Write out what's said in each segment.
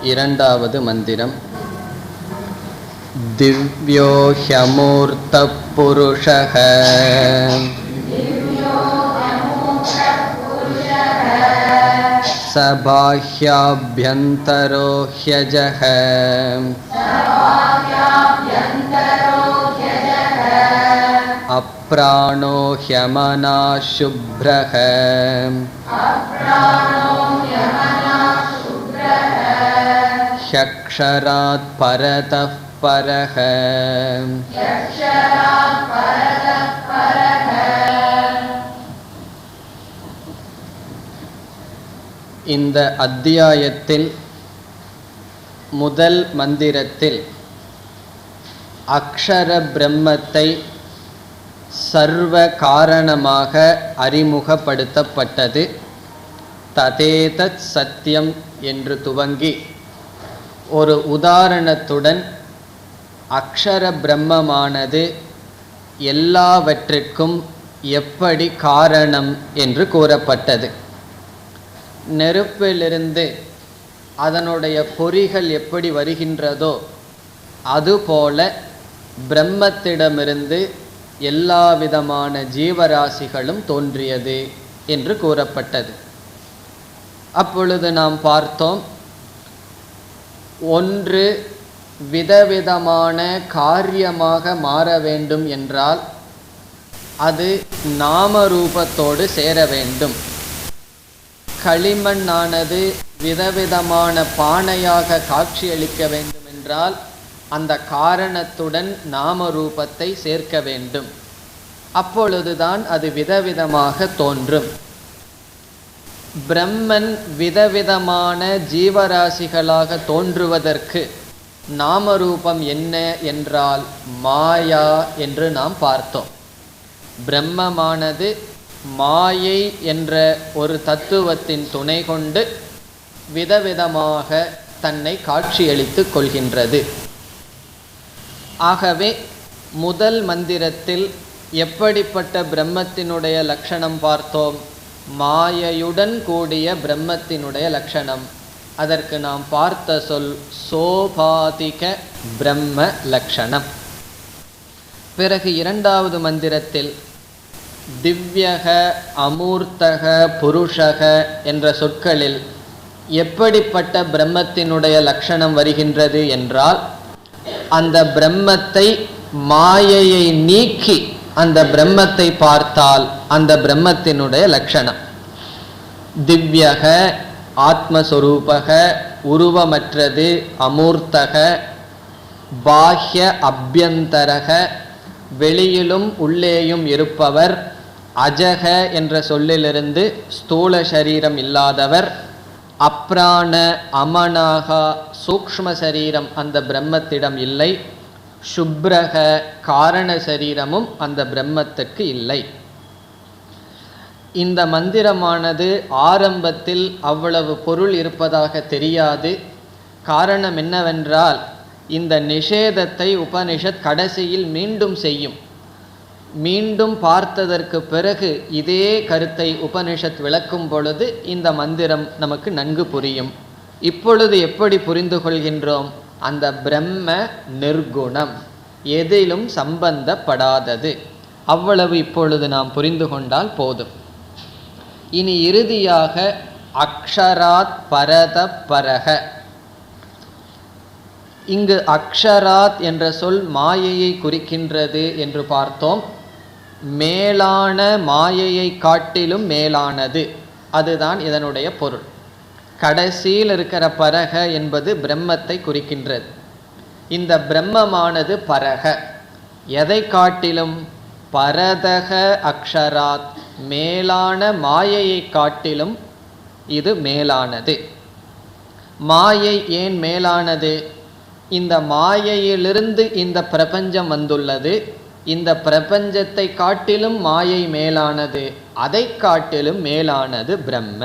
இரண்டாவது மந்திரம். திவ்யோ ஹ்யமூர்த்த புருஷஹ சபாஹ்யாப்யந்தரோ ஹ்யஜஹ அப்ராணோ ஹ்யமனா சுப்ரஹ ஹ்யக்ஷராத் பரதः பரஹ. இந்த அத்தியாயத்தில் முதல் மந்திரத்தில் அக்ஷர பிரம்மத்தை சர்வ காரணமாக அறிமுகப்படுத்தப்பட்டது. ததேதத் சத்தியம் என்று துவங்கி ஒரு உதாரணத்துடன் அக்ஷர பிரம்மமானது எல்லாவற்றிற்கும் எப்படி காரணம் என்று கூறப்பட்டது. நெருப்பிலிருந்து அதனுடைய பொறிகள் எப்படி வருகின்றதோ அதுபோல பிரம்மத்திடமிருந்து எல்லா விதமான ஜீவராசிகளும் தோன்றியது என்று கூறப்பட்டது. அப்பொழுது நாம் பார்த்தோம், ஒன்று விதவிதமான காரியமாக மாற வேண்டும் என்றால் அது நாமரூபத்தோடு சேர வேண்டும். களிமண்ணானது விதவிதமான பானையாக காட்சியளிக்க வேண்டும் என்றால் அந்த காரணத்துடன் நாமரூபத்தை சேர்க்க வேண்டும். அப்பொழுதுதான் அது விதவிதமாக தோன்றும். பிரம்மன் விதவிதமான ஜீவராசிகளாக தோன்றுவதற்கு நாமரூபம் என்ன என்றால் மாயா என்று நாம் பார்த்தோம். பிரம்மமானது மாயை என்ற ஒரு தத்துவத்தின் துணை கொண்டு விதவிதமாக தன்னை காட்சியளித்து கொள்கின்றது. ஆகவே முதல் மந்திரத்தில் எப்படிப்பட்ட பிரம்மத்தினுடைய லட்சணம் பார்த்தோம்? மாயையுடன் கூடிய பிரம்மத்தினுடைய லட்சணம். அதற்கு நாம் பார்த்த சொல் சோபாதிக பிரம்ம லட்சணம். பிறகு இரண்டாவது மந்திரத்தில் திவ்யக அமூர்த்தக புருஷக என்ற சொற்களில் எப்படிப்பட்ட பிரம்மத்தினுடைய லட்சணம் வருகின்றது என்றால் அந்த பிரம்மத்தை மாயையை நீக்கி அந்த பிரம்மத்தை பார்த்தால் அந்த பிரம்மத்தினுடைய லட்சணம். திவ்யக ஆத்மஸ்வரூபக உருவமற்றது, அமூர்த்தக பாஹ்ய அபியந்தரக வெளியிலும் உள்ளேயும் இருப்பவர், அஜக என்ற சொல்லிலிருந்து ஸ்தூல சரீரம் இல்லாதவர், அப்ராண அமனாக சூக்ஷ்ம சரீரம் அந்த பிரம்மத்திடம் இல்லை, சுப்ரக காரண சரீரமும் அந்த பிரம்மத்திற்கு இல்லை. இந்த மந்திரமானது ஆரம்பத்தில் அவ்வளவு பொருள் இருப்பதாக தெரியாது. காரணம் என்னவென்றால் இந்த நிஷேதத்தை உபனிஷத் கடைசியில் மீண்டும் செய்யும். மீண்டும் பார்த்ததற்கு பிறகு இதே கருத்தை உபனிஷத் விளக்கும் பொழுது இந்த மந்திரம் நமக்கு நன்கு புரியும். இப்பொழுது எப்படி புரிந்து கொள்கின்றோம்? அந்த பிரம்ம நிர்குணம், எதிலும் சம்பந்தப்படாதது. அவ்வளவு இப்பொழுது நாம் புரிந்து கொண்டால் போதும். இனி இறுதியாக அக்ஷராத் பரத பரக. இங்கு அக்ஷராத் என்ற சொல் மாயையை குறிக்கின்றது என்று பார்த்தோம். மேலான மாயையை காட்டிலும் மேலானது, அதுதான் இதனுடைய பொருள். கடைசியில் இருக்கிற பரக என்பது பிரம்மத்தை குறிக்கின்றது. இந்த பிரம்மமானது பரக, எதை காட்டிலும்? பரதக அக்ஷராத், மேலான மாயையை காட்டிலும் இது மேலானது. மாயை ஏன் மேலானது? இந்த மாயையிலிருந்து இந்த பிரபஞ்சம் வந்துள்ளது. இந்த பிரபஞ்சத்தை காட்டிலும் மாயை மேலானது, அதை காட்டிலும் மேலானது பிரம்ம.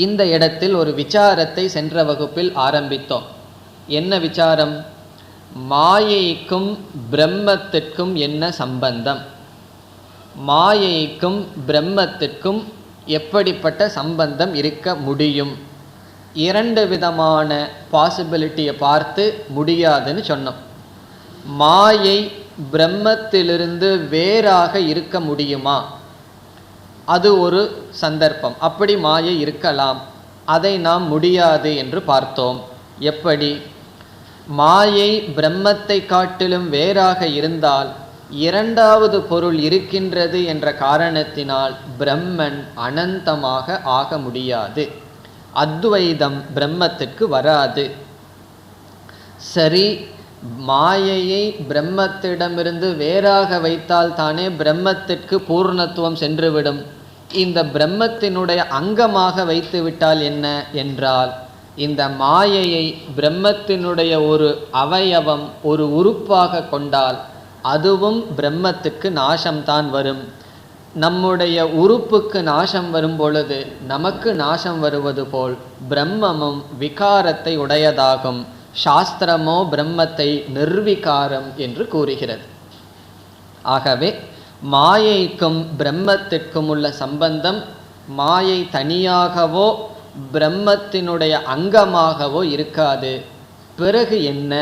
இந்த இடத்தில் ஒரு விசாரத்தை சென்ற வகுப்பில் ஆரம்பித்தோம். என்ன விசாரம்? மாயைக்கும் பிரம்மத்திற்கும் என்ன சம்பந்தம்? மாயைக்கும் பிரம்மத்திற்கும் எப்படிப்பட்ட சம்பந்தம் இருக்க முடியும்? இரண்டு விதமான பாசிபிலிட்டியை பார்த்து முடியாதுன்னு சொன்னோம். மாயை பிரம்மத்திலிருந்து வேறாக இருக்க முடியுமா? அது ஒரு சந்தர்ப்பம், அப்படி மாயை இருக்கலாம். அதை நாம் முடியாது என்று பார்த்தோம். எப்படி? மாயை பிரம்மத்தை காட்டிலும் வேறாக இருந்தால் இரண்டாவது பொருள் இருக்கின்றது என்ற காரணத்தினால் பிரம்மன் அனந்தமாக ஆக முடியாது. அத்வைதம் பிரம்மத்திற்கு வராது. சரி, மாயையை பிரம்மத்திடமிருந்து வேறாக வைத்தால் தானே பிரம்மத்திற்கு பூர்ணத்துவம் சென்றுவிடும். இந்த பிரம்மத்தினுடைய அங்கமாக வைத்து விட்டால் என்ன என்றால், இந்த மாயையை பிரம்மத்தினுடைய ஒரு அவயவம், ஒரு உறுப்பாக கொண்டால் அதுவும் பிரம்மத்துக்கு நாசம்தான் வரும். நம்முடைய உறுப்புக்கு நாசம் வரும் பொழுது நமக்கு நாசம் வருவது போல் பிரம்மமும் விகாரத்தை உடையதாகும். சாஸ்திரமோ பிரம்மத்தை நிர்விகாரம் என்று கூறுகிறது. ஆகவே மாயைக்கும் பிரம்மத்திற்கும் உள்ள சம்பந்தம் மாயை தனியாகவோ பிரம்மத்தினுடைய அங்கமாகவோ இருக்காது. பிறகு என்ன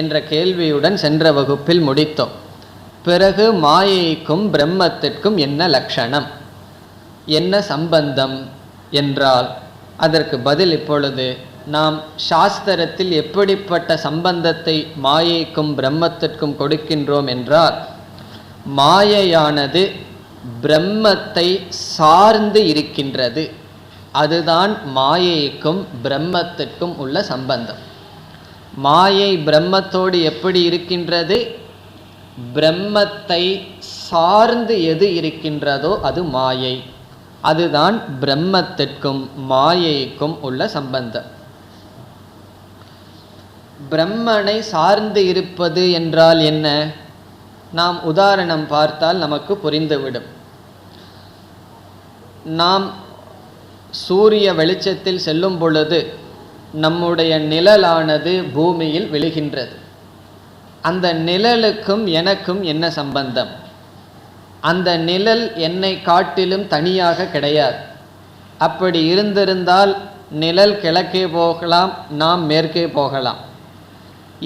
என்ற கேள்வியுடன் சென்ற வகுப்பில் முடித்தோம். பிறகு மாயைக்கும் பிரம்மத்திற்கும் என்ன லட்சணம், என்ன சம்பந்தம் என்றால், அதற்கு பதில் இப்பொழுது நாம் சாஸ்திரத்தில் எப்படிப்பட்ட சம்பந்தத்தை மாயைக்கும் பிரம்மத்திற்கும் கொடுக்கின்றோம் என்றால், மாயையானது பிரம்மத்தை சார்ந்து இருக்கின்றது. அதுதான் மாயைக்கும் பிரம்மத்திற்கும் உள்ள சம்பந்தம். மாயை பிரம்மத்தோடு எப்படி இருக்கின்றது? பிரம்மத்தை சார்ந்து எது இருக்கின்றதோ அது மாயை. அதுதான் பிரம்மத்திற்கும் மாயைக்கும் உள்ள சம்பந்தம். பிரம்மனை சார்ந்து இருப்பது என்றால் என்ன? நாம் உதாரணம் பார்த்தால் நமக்கு புரிந்துவிடும். நாம் சூரிய வெளிச்சத்தில் செல்லும் பொழுது நம்முடைய நிழலானது பூமியில் விழுகின்றது. அந்த நிழலுக்கும் எனக்கும் என்ன சம்பந்தம்? அந்த நிழல் என்னை காட்டிலும் தனியாக கிடையாது. அப்படி இருந்திருந்தால் நிழல் கிழக்கே போகலாம், நாம் மேற்கே போகலாம்.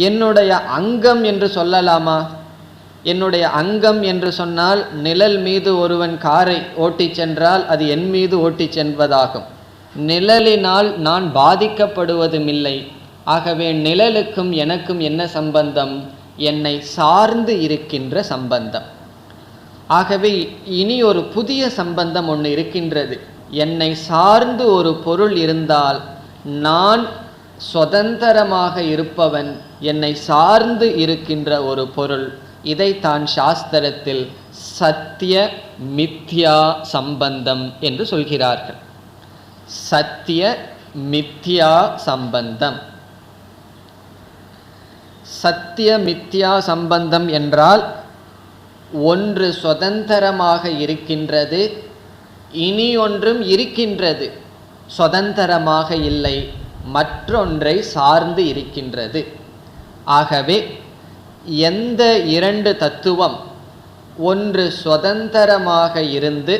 என்னுடைய அங்கம் என்று சொல்லலாமா? என்னுடைய அங்கம் என்று சொன்னால், நிழல் மீது ஒருவன் காரை ஓட்டிச் சென்றால் அது என் மீது ஓட்டிச் செல்வதாகும். நிழலினால் நான் பாதிக்கப்படுவதும் இல்லை. ஆகவே நிழலுக்கும் எனக்கும் என்ன சம்பந்தம்? என்னை சார்ந்து இருக்கின்ற சம்பந்தம். ஆகவே இனி ஒரு புதிய சம்பந்தம் ஒன்று இருக்கின்றது. என்னை சார்ந்து ஒரு பொருள் இருந்தால் நான் சுதந்திரமாக இருப்பவன், என்னை சார்ந்து இருக்கின்ற ஒரு பொருள். இதைத்தான் சாஸ்திரத்தில் சத்திய மித்யா சம்பந்தம் என்று சொல்கிறார்கள். சத்திய மித்யா சம்பந்தம். சத்திய மித்யா சம்பந்தம் என்றால், ஒன்று சுதந்திரமாக இருக்கின்றது, இனி ஒன்றும் இருக்கின்றது, சுதந்திரமாக இல்லை, மற்றொன்றை சார்ந்து இருக்கின்றது. ஆகவே எந்த இரண்டு தத்துவம் ஒன்று சுதந்திரமாக இருந்து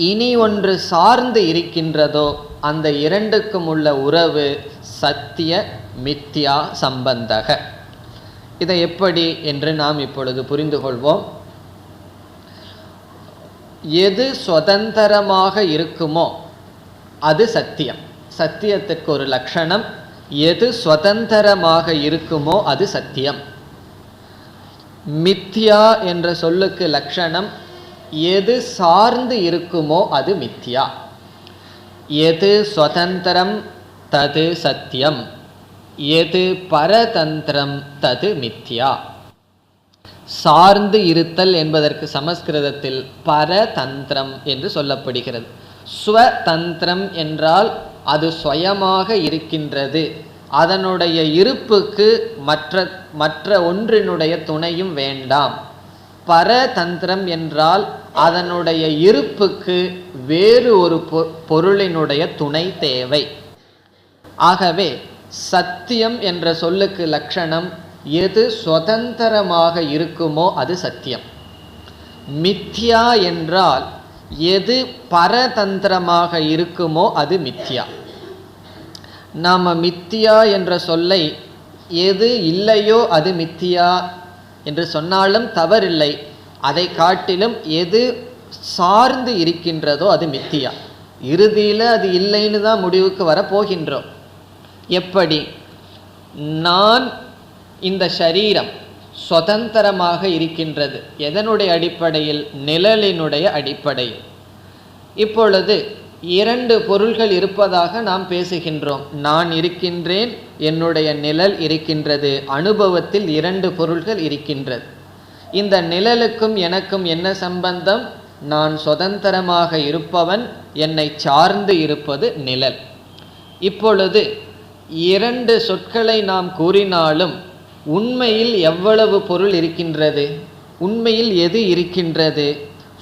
இனி ஒன்று சார்ந்து இருக்கின்றதோ அந்த இரண்டுக்கும் உள்ள உறவு சத்திய மித்யா சம்பந்தக. இதை எப்படி என்று நாம் இப்பொழுது புரிந்து கொள்வோம். எது சுதந்திரமாக இருக்குமோ அது சத்தியம். சத்தியத்திற்கு ஒரு லட்சணம், எது சுதந்திரமாக இருக்குமோ அது சத்தியம். மித்யா என்ற சொல்லுக்கு லட்சணம், எது சார்ந்து இருக்குமோ அது மித்யா. எது சுதந்திரம் தது சத்தியம், எது பரதந்திரம் தது மித்யா. சார்ந்து இருத்தல் என்பதற்கு சமஸ்கிருதத்தில் பரதந்திரம் என்று சொல்லப்படுகிறது. ஸ்வதந்திரம் என்றால் அது சுயமாக இருக்கின்றது, அதனுடைய இருப்புக்கு மற்ற ஒன்றினுடைய துணையும் வேண்டாம். பரதந்திரம் என்றால் அதனுடைய இருப்புக்கு வேறு ஒரு பொருளினுடைய துணை தேவை. ஆகவே சத்தியம் என்ற சொல்லுக்கு லட்சணம், எது சுதந்திரமாக இருக்குமோ அது சத்தியம். மித்யா என்றால் எது பரதந்திரமாக இருக்குமோ அது மித்யா. நாம் மித்தியா என்ற சொல்லை எது இல்லையோ அது மித்தியா என்று சொன்னாலும் தவறில்லை. அதை காட்டிலும் எது சார்ந்து இருக்கின்றதோ அது மித்தியா. இறுதியில் அது இல்லைன்னு தான் முடிவுக்கு வரப்போகின்றோம். எப்படி? நான் இந்த சரீரம் சுதந்திரமாக இருக்கின்றது. எதனுடைய அடிப்படையில்? நிழலினுடைய அடிப்படையில். இப்பொழுது இரண்டு பொருள்கள் இருப்பதாக நாம் பேசுகின்றோம். நான் இருக்கின்றேன், என்னுடைய நிழல் இருக்கின்றது. அனுபவத்தில் இரண்டு பொருள்கள் இருக்கின்றது. இந்த நிழலுக்கும் எனக்கும் என்ன சம்பந்தம்? நான் சுதந்திரமாக இருப்பவன், என்னை சார்ந்து இருப்பது நிழல். இப்பொழுது இரண்டு சொற்களை நாம் கூறினாலும் உண்மையில் எவ்வளவு பொருள் இருக்கின்றது? உண்மையில் எது இருக்கின்றது?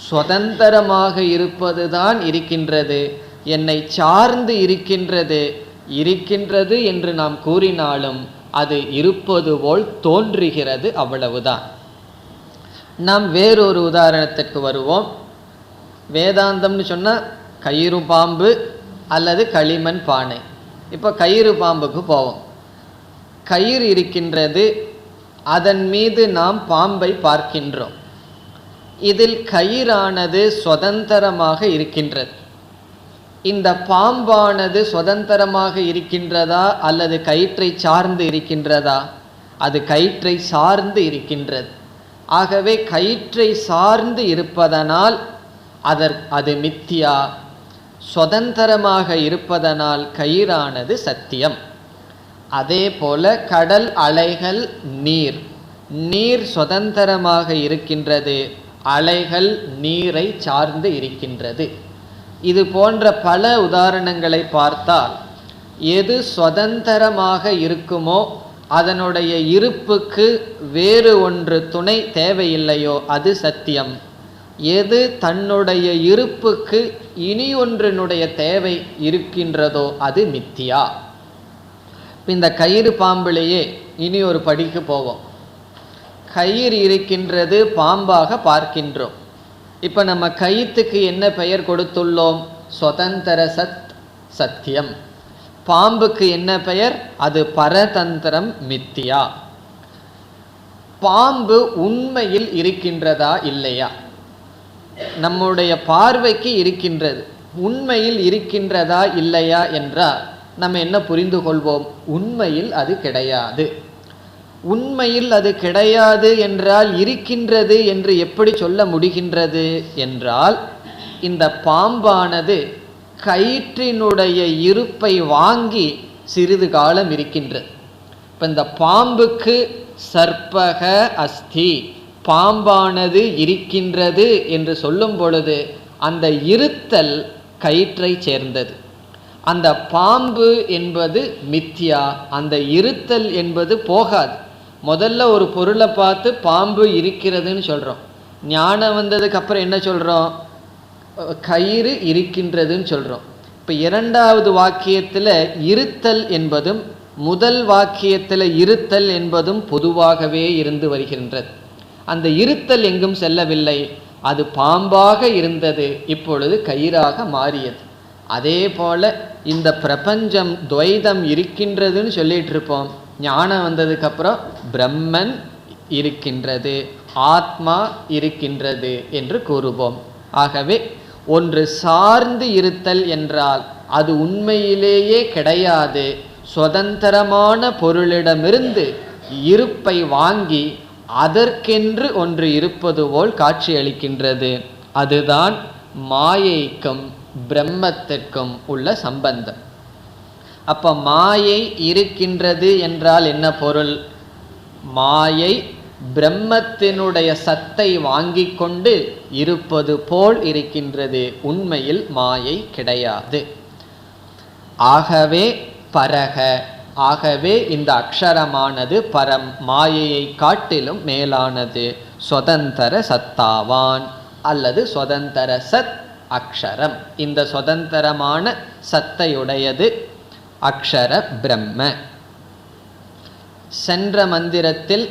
சுதந்திரமாக இருப்பதுதான் இருக்கின்றது. என்னை சார்ந்து இருக்கின்றது என்று நாம் கூறினாலும் அது இருப்பது போல் தோன்றுகிறது, அவ்வளவுதான். நாம் வேறொரு உதாரணத்திற்கு வருவோம். வேதாந்தம்னு சொன்னால் கயிறு பாம்பு அல்லது களிமண் பானை. இப்போ கயிறு பாம்புக்கு போவோம். கயிறு இருக்கின்றது, அதன் மீது நாம் பாம்பை பார்க்கின்றோம். இதில் கயிறானது சுதந்திரமாக இருக்கின்றது. இந்த பாம்பானது சுதந்திரமாக இருக்கின்றதா அல்லது கயிற்றை சார்ந்து இருக்கின்றதா? அது கயிற்றை சார்ந்து இருக்கின்றது. ஆகவே கயிற்றை சார்ந்து இருப்பதனால் அது மித்தியா. சுதந்திரமாக இருப்பதனால் கயிறானது சத்தியம். அதே போல கடல் அலைகள், நீர் சுதந்திரமாக இருக்கின்றது, அலைகள் நீரை சார்ந்து இருக்கின்றது. இது போன்ற பல உதாரணங்களை பார்த்தால் எது சுதந்திரமாக இருக்குமோ அதனுடைய இருப்புக்கு வேறு ஒன்று துணை தேவையில்லையோ அது சத்தியம். எது தன்னுடைய இருப்புக்கு இனி ஒன்றினுடைய தேவை இருக்கின்றதோ அது மித்தியா. இந்த கயிறு பாம்பிலேயே இனி ஒரு படிக்கு போவோம். கயிறு இருக்கின்றது, பாம்பாக பார்க்கின்றோம். இப்போ நம்ம கயிற்றுக்கு என்ன பெயர் கொடுத்துள்ளோம்? சுதந்திர சத்தியம். பாம்புக்கு என்ன பெயர்? அது பரதந்திரம், மித்தியா. பாம்பு உண்மையில் இருக்கின்றதா இல்லையா? நம்முடைய பார்வைக்கு இருக்கின்றது. உண்மையில் இருக்கின்றதா இல்லையா என்றால் நம்ம என்ன புரிந்து கொள்வோம்? உண்மையில் அது கிடையாது. உண்மையில் அது கிடையாது என்றால் இருக்கின்றது என்று எப்படி சொல்ல முடிகின்றது என்றால், இந்த பாம்பானது கயிற்றினுடைய இருப்பை வாங்கி சிறிது காலம் இருக்கின்றது. இப்போ இந்த பாம்புக்கு சர்ப்பக அஸ்தி, பாம்பானது இருக்கின்றது என்று சொல்லும் பொழுது அந்த இருத்தல் கயிற்றை சேர்ந்தது. அந்த பாம்பு என்பது மித்யா, அந்த இருத்தல் என்பது போகாது. முதல்ல ஒரு பொருளை பார்த்து பாம்பு இருக்கிறதுன்னு சொல்கிறோம். ஞானம் வந்ததுக்கு அப்புறம் என்ன சொல்கிறோம்? கயிறு இருக்கின்றதுன்னு சொல்கிறோம். இப்போ இரண்டாவது வாக்கியத்தில் இருத்தல் என்பதும் முதல் வாக்கியத்தில் இருத்தல் என்பதும் பொதுவாகவே இருந்து வருகின்றது. அந்த இருத்தல் எங்கும் செல்லவில்லை. அது பாம்பாக இருந்தது, இப்பொழுது கயிறாக மாறியது. அதே போல இந்த பிரபஞ்சம் துவைதம் இருக்கின்றதுன்னு சொல்லிட்டு இருப்போம். ஞானம் வந்ததுக்கப்புறம் பிரம்மன் இருக்கின்றது, ஆத்மா இருக்கின்றது என்று கூறுவோம். ஆகவே ஒன்று சார்ந்து இருத்தல் என்றால் அது உண்மையிலேயே கிடையாது. சுதந்திரமான பொருளிடமிருந்து இருப்பை வாங்கி அதற்கென்று ஒன்று இருப்பது போல் காட்சியளிக்கின்றது. அதுதான் மாயைக்கும் பிரம்மத்திற்கும் உள்ள சம்பந்தம். அப்ப மாயை இருக்கின்றது என்றால் என்ன பொருள்? மாயை பிரம்மத்தினுடைய சத்தை வாங்கி கொண்டு இருப்பது போல் இருக்கின்றது. உண்மையில் மாயை கிடையாது. ஆகவே பரக, ஆகவே இந்த அக்ஷரமானது பரம், மாயையை காட்டிலும் மேலானது. சுதந்திர சத்தாவான் அல்லது சுதந்திர சத் அக்ஷரம். இந்த சுதந்திரமான சத்தையுடையது அக்ஷர பிரம்ம. சென்ற மந்திரத்தில்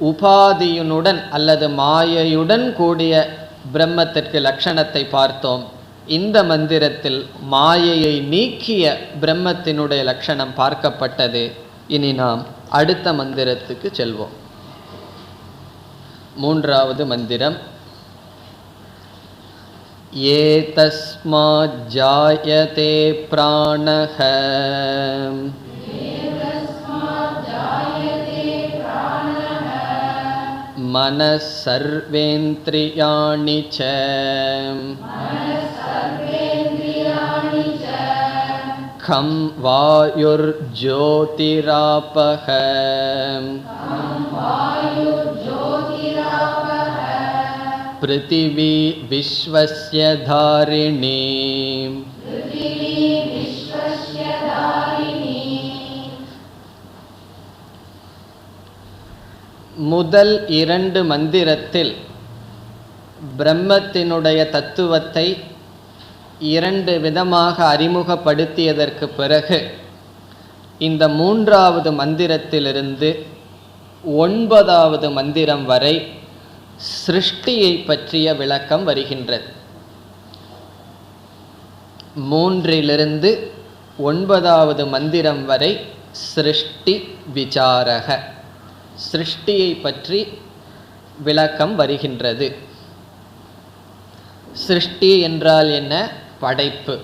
உபாதியுடன் அல்லது மாயையுடன் கூடிய பிரம்மத்திற்கு லட்சணத்தை பார்த்தோம். இந்த மந்திரத்தில் மாயையை நீக்கிய பிரம்மத்தினுடைய லட்சணம் பார்க்கப்பட்டது. இனி நாம் அடுத்த மந்திரத்துக்கு செல்வோம். மூன்றாவது மந்திரம். ஏதஸ்மாத் ஜாயதே பிராணஹ மனஸ் சர்வேந்திரியாணி ச கம் வாயுர் ஜோதிராபஹ பிருத்திவி விஸ்வஸ்ய தாரிணி. முதல் 2 மந்திரத்தில் பிரம்மத்தினுடைய தத்துவத்தை 2 விதமாக அறிமுகப்படுத்தியதற்கு பிறகு இந்த 3வது மந்திரத்திலிருந்து 9வது மந்திரம் வரை சிருஷ்டியை பற்றிய விளக்கம் வருகின்றது. 3லிருந்து 9வது மந்திரம் வரை சிருஷ்டி விசாரக, சிருஷ்டியை பற்றி விளக்கம் வருகின்றது. சிருஷ்டி என்றால் என்ன? படைப்பு.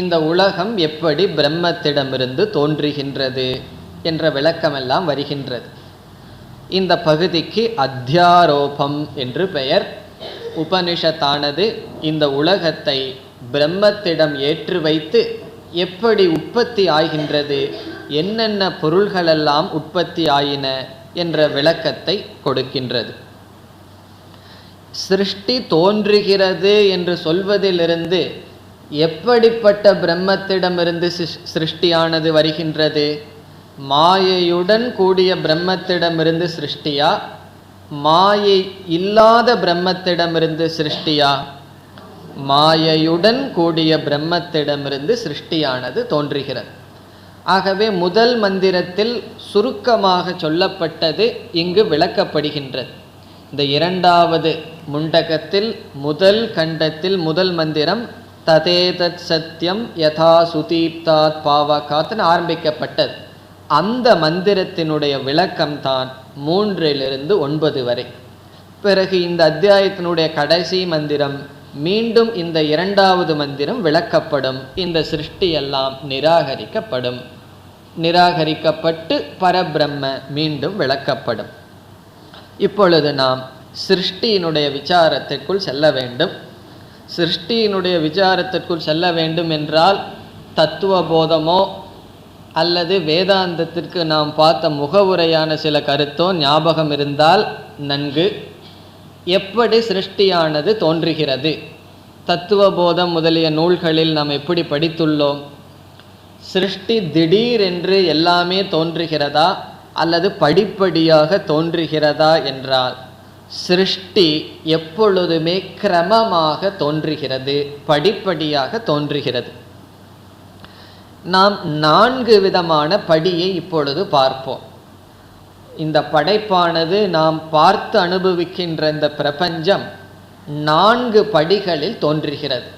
இந்த உலகம் எப்படி பிரம்மத்திடமிருந்து தோன்றுகின்றது என்ற விளக்கமெல்லாம் வருகின்றது. இந்த பகுதிக்கு அத்தியாரோபம் என்று பெயர். உபனிஷத்தானது இந்த உலகத்தை பிரம்மத்திடம் ஏற்று வைத்து எப்படி உற்பத்தி ஆகின்றது, என்னென்ன பொருள்களெல்லாம் உற்பத்தி ஆயின என்ற விளக்கத்தை கொடுக்கின்றது. சிருஷ்டி தோன்றுகிறது என்று சொல்வதிலிருந்து எப்படிப்பட்ட பிரம்மத்திடமிருந்து சிருஷ்டியானது வருகின்றது? மாயையுடன் கூடிய பிரம்மத்திடமிருந்து சிருஷ்டியா, மாயை இல்லாத பிரம்மத்திடமிருந்து சிருஷ்டியா? மாயையுடன் கூடிய பிரம்மத்திடமிருந்து சிருஷ்டியானது தோன்றுகிறது. ஆகவே முதல் மந்திரத்தில் சுருக்கமாக சொல்லப்பட்டது இங்கு விளக்கப்படுகின்றது. இந்த 2வது முண்டகத்தில் முதல் கண்டத்தில் முதல் மந்திரம் ததேதத் சத்யம் யதா சுதீப்தாத் பாவகாத்னு ஆரம்பிக்கப்பட்டது. அந்த மந்திரத்தினுடைய விளக்கம்தான் 3லிருந்து 9 வரை. பிறகு இந்த அத்தியாயத்தினுடைய கடைசி மந்திரம் மீண்டும் இந்த 2வது மந்திரம் விளக்கப்படும். இந்த சிருஷ்டி எல்லாம் நிராகரிக்கப்படும். நிராகரிக்கப்பட்டு பரபிரம்ம மீண்டும் விளக்கப்படும். இப்பொழுது நாம் சிருஷ்டியினுடைய விசாரத்திற்குள் செல்ல வேண்டும். சிருஷ்டியினுடைய விசாரத்திற்குள் செல்ல வேண்டும் என்றால் தத்துவபோதமோ அல்லது வேதாந்தத்திற்கு நாம் பார்த்த முகவுரையான சில கருத்தோ ஞாபகம் இருந்தால் நன்கு. எப்படி சிருஷ்டியானது தோன்றுகிறது? தத்துவபோதம் முதலிய நூல்களில் நாம் எப்படி படித்துள்ளோம்? சிருஷ்டி திடீரென்று எல்லாமே தோன்றுகிறதா அல்லது படிப்படியாக தோன்றுகிறதா என்றால், சிருஷ்டி எப்பொழுதுமே கிரமமாக தோன்றுகிறது, படிப்படியாக தோன்றுகிறது. நாம் 4 விதமான படியை இப்பொழுது பார்ப்போம். இந்த படைப்பானது நாம் பார்த்து அனுபவிக்கின்ற இந்த பிரபஞ்சம் 4 படிகளில் தோன்றுகிறது.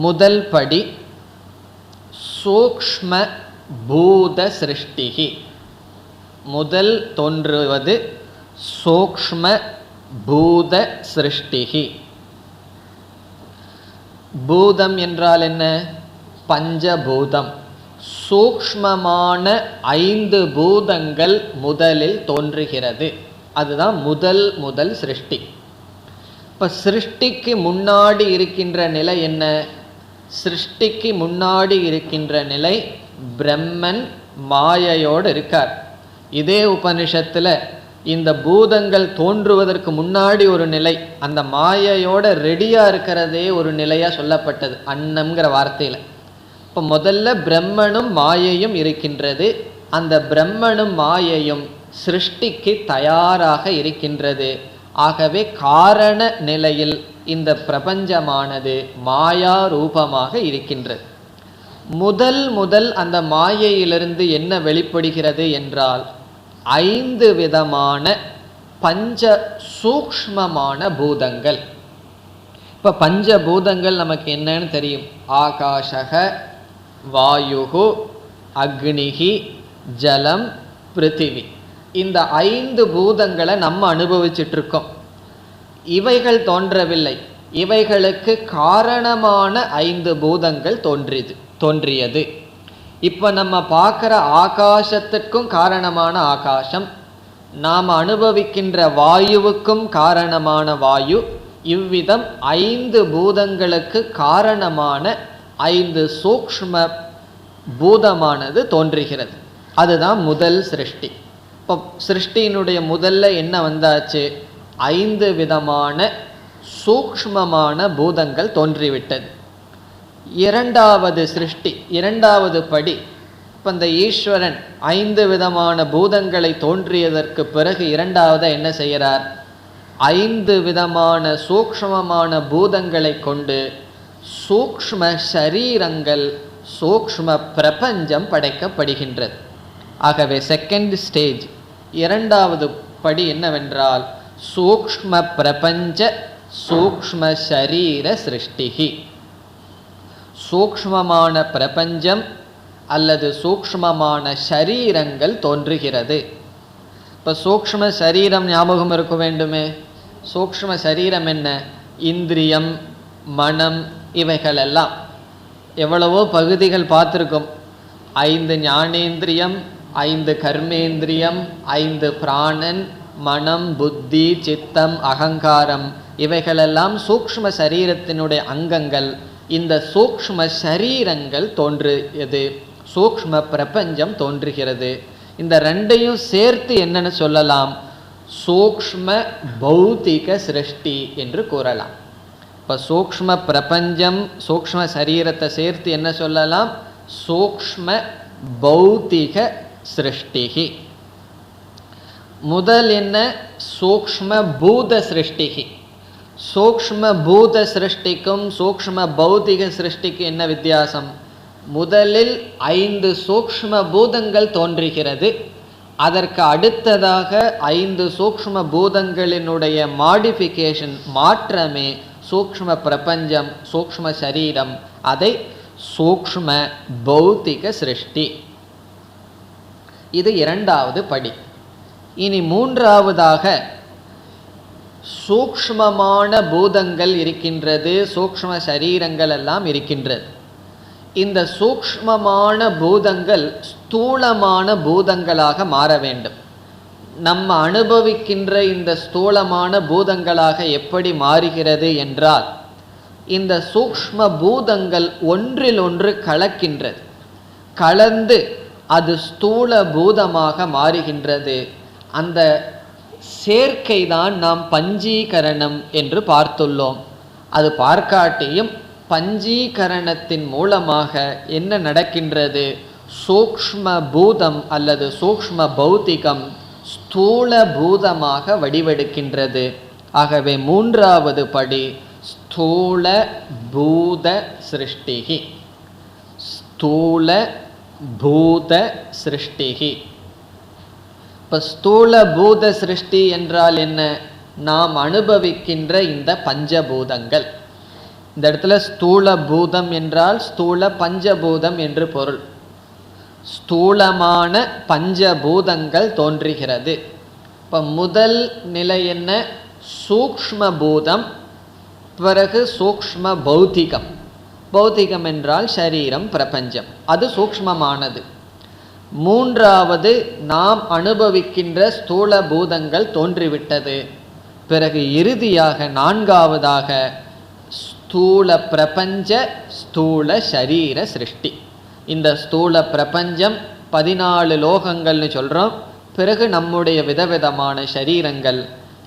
முதல் படி சூக்ஷ்ம பூத சிருஷ்டிகி. முதல் தோன்றுவது சூக்ஷ்ம பூத சிருஷ்டிகி. பூதம் என்றால் என்ன? பஞ்சபூதம். சூக்ஷ்மமான 5 பூதங்கள் முதலில் தோன்றுகிறது. அதுதான் முதல் சிருஷ்டி. இப்போ சிருஷ்டிக்கு முன்னாடி இருக்கின்ற நிலை என்ன? சிருஷ்டிக்கு முன்னாடி இருக்கின்ற நிலை பிரம்மன் மாயையோடு இருக்கார். இதே உபனிஷத்தில் இந்த பூதங்கள் தோன்றுவதற்கு முன்னாடி ஒரு நிலை, அந்த மாயையோட ரெடியாக இருக்கிறதே ஒரு நிலையாக சொல்லப்பட்டது அன்னம்ங்கிற வார்த்தையில். இப்போ முதல்ல பிரம்மனும் மாயையும் இருக்கின்றது. அந்த பிரம்மனும் மாயையும் சிருஷ்டிக்கு தயாராக இருக்கின்றது. ஆகவே காரண நிலையில் இந்த பிரபஞ்சமானது மாயா ரூபமாக இருக்கின்றது. முதல் அந்த மாயையிலிருந்து என்ன வெளிப்படுகிறது என்றால் 5 விதமான பஞ்ச சூக்ஷ்மமான பூதங்கள். இப்போ பஞ்சபூதங்கள் நமக்கு என்னன்னு தெரியும். ஆகாஷக, வாயுகு, அக்னிகி, ஜலம், பிருத்திவி. இந்த 5 பூதங்களை நம்ம அனுபவிச்சுட்டு இருக்கோம். இவைகள் தோன்றவில்லை, இவைகளுக்கு காரணமான 5 பூதங்கள் தோன்றியது. இப்போ நம்ம பார்க்குற ஆகாசத்திற்கும் காரணமான ஆகாசம், நாம் அனுபவிக்கின்ற வாயுவுக்கும் காரணமான வாயு, இவ்விதம் 5 பூதங்களுக்கு காரணமான 5 சூக்ஷ்ம பூதமானது தோன்றுகிறது. அதுதான் முதல் சிருஷ்டி. இப்போ சிருஷ்டியினுடைய முதல்ல என்ன வந்தாச்சு? 5 விதமான சூக்ஷ்மமான பூதங்கள் தோன்றிவிட்டது. இரண்டாவது சிருஷ்டி, இரண்டாவது படி. இப்போ இந்த ஈஸ்வரன் 5 விதமான பூதங்களை தோன்றியதற்கு பிறகு இரண்டாவது என்ன செய்கிறார்? 5 விதமான சூக்ஷ்மமான பூதங்களை கொண்டு சூக்ஷ்ம சரீரங்கள், சூக்ஷ்ம பிரபஞ்சம் படைக்கப்படுகின்றது. ஆகவே செகண்ட் ஸ்டேஜ், இரண்டாவது படி என்னவென்றால் சூக்ஷ்ம பிரபஞ்ச சூக்ஷ்ம சரீர சிருஷ்டிகி. சூக்ஷ்மமான பிரபஞ்சம் அல்லது சூக்ஷ்மமான சரீரங்கள் தோன்றுகிறது. இப்போ சூக்ஷ்ம சரீரம் ஞாபகம் இருக்க வேண்டுமே. சூக்ஷ்ம சரீரம் என்ன? இந்திரியம், மனம், இவைகளெல்லாம் எவ்வளவோ பகுதிகள் பார்த்துருக்கோம். 5 ஞானேந்திரியம், 5 கர்மேந்திரியம், 5 பிராணன், மனம், புத்தி, சித்தம், அகங்காரம், இவைகளெல்லாம் சூக்ஷ்ம சரீரத்தினுடைய அங்கங்கள். இந்த சூக்ஷ்ம சரீரங்கள் தோன்றியது, சூக்ஷ்ம பிரபஞ்சம் தோன்றுகிறது. இந்த ரெண்டையும் சேர்த்து என்னன்னு சொல்லலாம்? சூக்ஷ்ம பௌத்திக சிருஷ்டி என்று கூறலாம். இப்போ சூக்ஷ்ம பிரபஞ்சம், சூக்ஷ்ம சரீரத்தை சேர்த்து என்ன சொல்லலாம்? சூக்ஷ்ம பௌத்திக சிருஷ்டிகி. முதல் என்ன? சூக்ஷ்ம பூத சிருஷ்டிகி. சூக்ஷ்ம பூத சிருஷ்டிக்கும் சூக்ஷ்ம பௌத்திக சிருஷ்டிக்கு என்ன வித்தியாசம்? முதலில் 5 சூக்ஷ்ம பூதங்கள் தோன்றுகிறது. அதற்கு அடுத்ததாக 5 சூக்ஷ்ம பூதங்களினுடைய மாடிஃபிகேஷன், மாற்றமே சூக்ஷ்ம பிரபஞ்சம், சூக்ஷ்ம சரீரம். அதை சூக்ஷ்ம பௌத்திக சிருஷ்டி. இது இரண்டாவது படி. இனி மூன்றாவதாக சூக்ஷ்மமான பூதங்கள் இருக்கின்றது, சூக்ஷ்ம சரீரங்கள் எல்லாம் இருக்கின்றது. இந்த சூக்ஷ்மமான பூதங்கள் ஸ்தூலமான பூதங்களாக மாற வேண்டும். நம்ம அனுபவிக்கின்ற இந்த ஸ்தூலமான பூதங்களாக எப்படி மாறுகிறது என்றால், இந்த சூக்ஷ்ம பூதங்கள் ஒன்றில் ஒன்று கலக்கின்றது. கலந்து அது ஸ்தூல பூதமாக மாறுகின்றது. அந்த சேர்க்கை தான் நாம் பஞ்சீகரணம் என்று பார்த்துள்ளோம். அது பார்க்காட்டியும் பஞ்சீகரணத்தின் மூலமாக என்ன நடக்கின்றது? சூக்ஷ்ம பூதம் அல்லது சூக்ஷ்ம பௌத்திகம் ஸ்தூல பூதமாக வடிவெடுக்கின்றது. ஆகவே மூன்றாவது படி ஸ்தூல பூத சிருஷ்டிகி. ஸ்தூல பூத சிருஷ்டிகி. இப்போ ஸ்தூல பூத சிருஷ்டி என்றால் என்ன? நாம் அனுபவிக்கின்ற இந்த பஞ்சபூதங்கள். இந்த இடத்துல ஸ்தூல பூதம் என்றால் ஸ்தூல பஞ்சபூதம் என்று பொருள். ஸ்தூலமான பஞ்சபூதங்கள் தோன்றுகிறது. இப்போ முதல் நிலை என்ன? சூக்ஷ்ம பூதம், பிறகு சூக்ஷ்ம பௌத்திகம். பௌத்திகம் என்றால் சரீரம், பிரபஞ்சம், அது சூக்ஷ்மமானது. மூன்றாவது நாம் அனுபவிக்கின்ற ஸ்தூல பூதங்கள் தோன்றிவிட்டது. பிறகு இறுதியாக நான்காவதாக ஸ்தூல பிரபஞ்ச ஸ்தூல சரீர சிருஷ்டி. இந்த ஸ்தூல பிரபஞ்சம் 14 லோகங்கள்னு சொல்கிறோம். பிறகு நம்முடைய விதவிதமான சரீரங்கள்,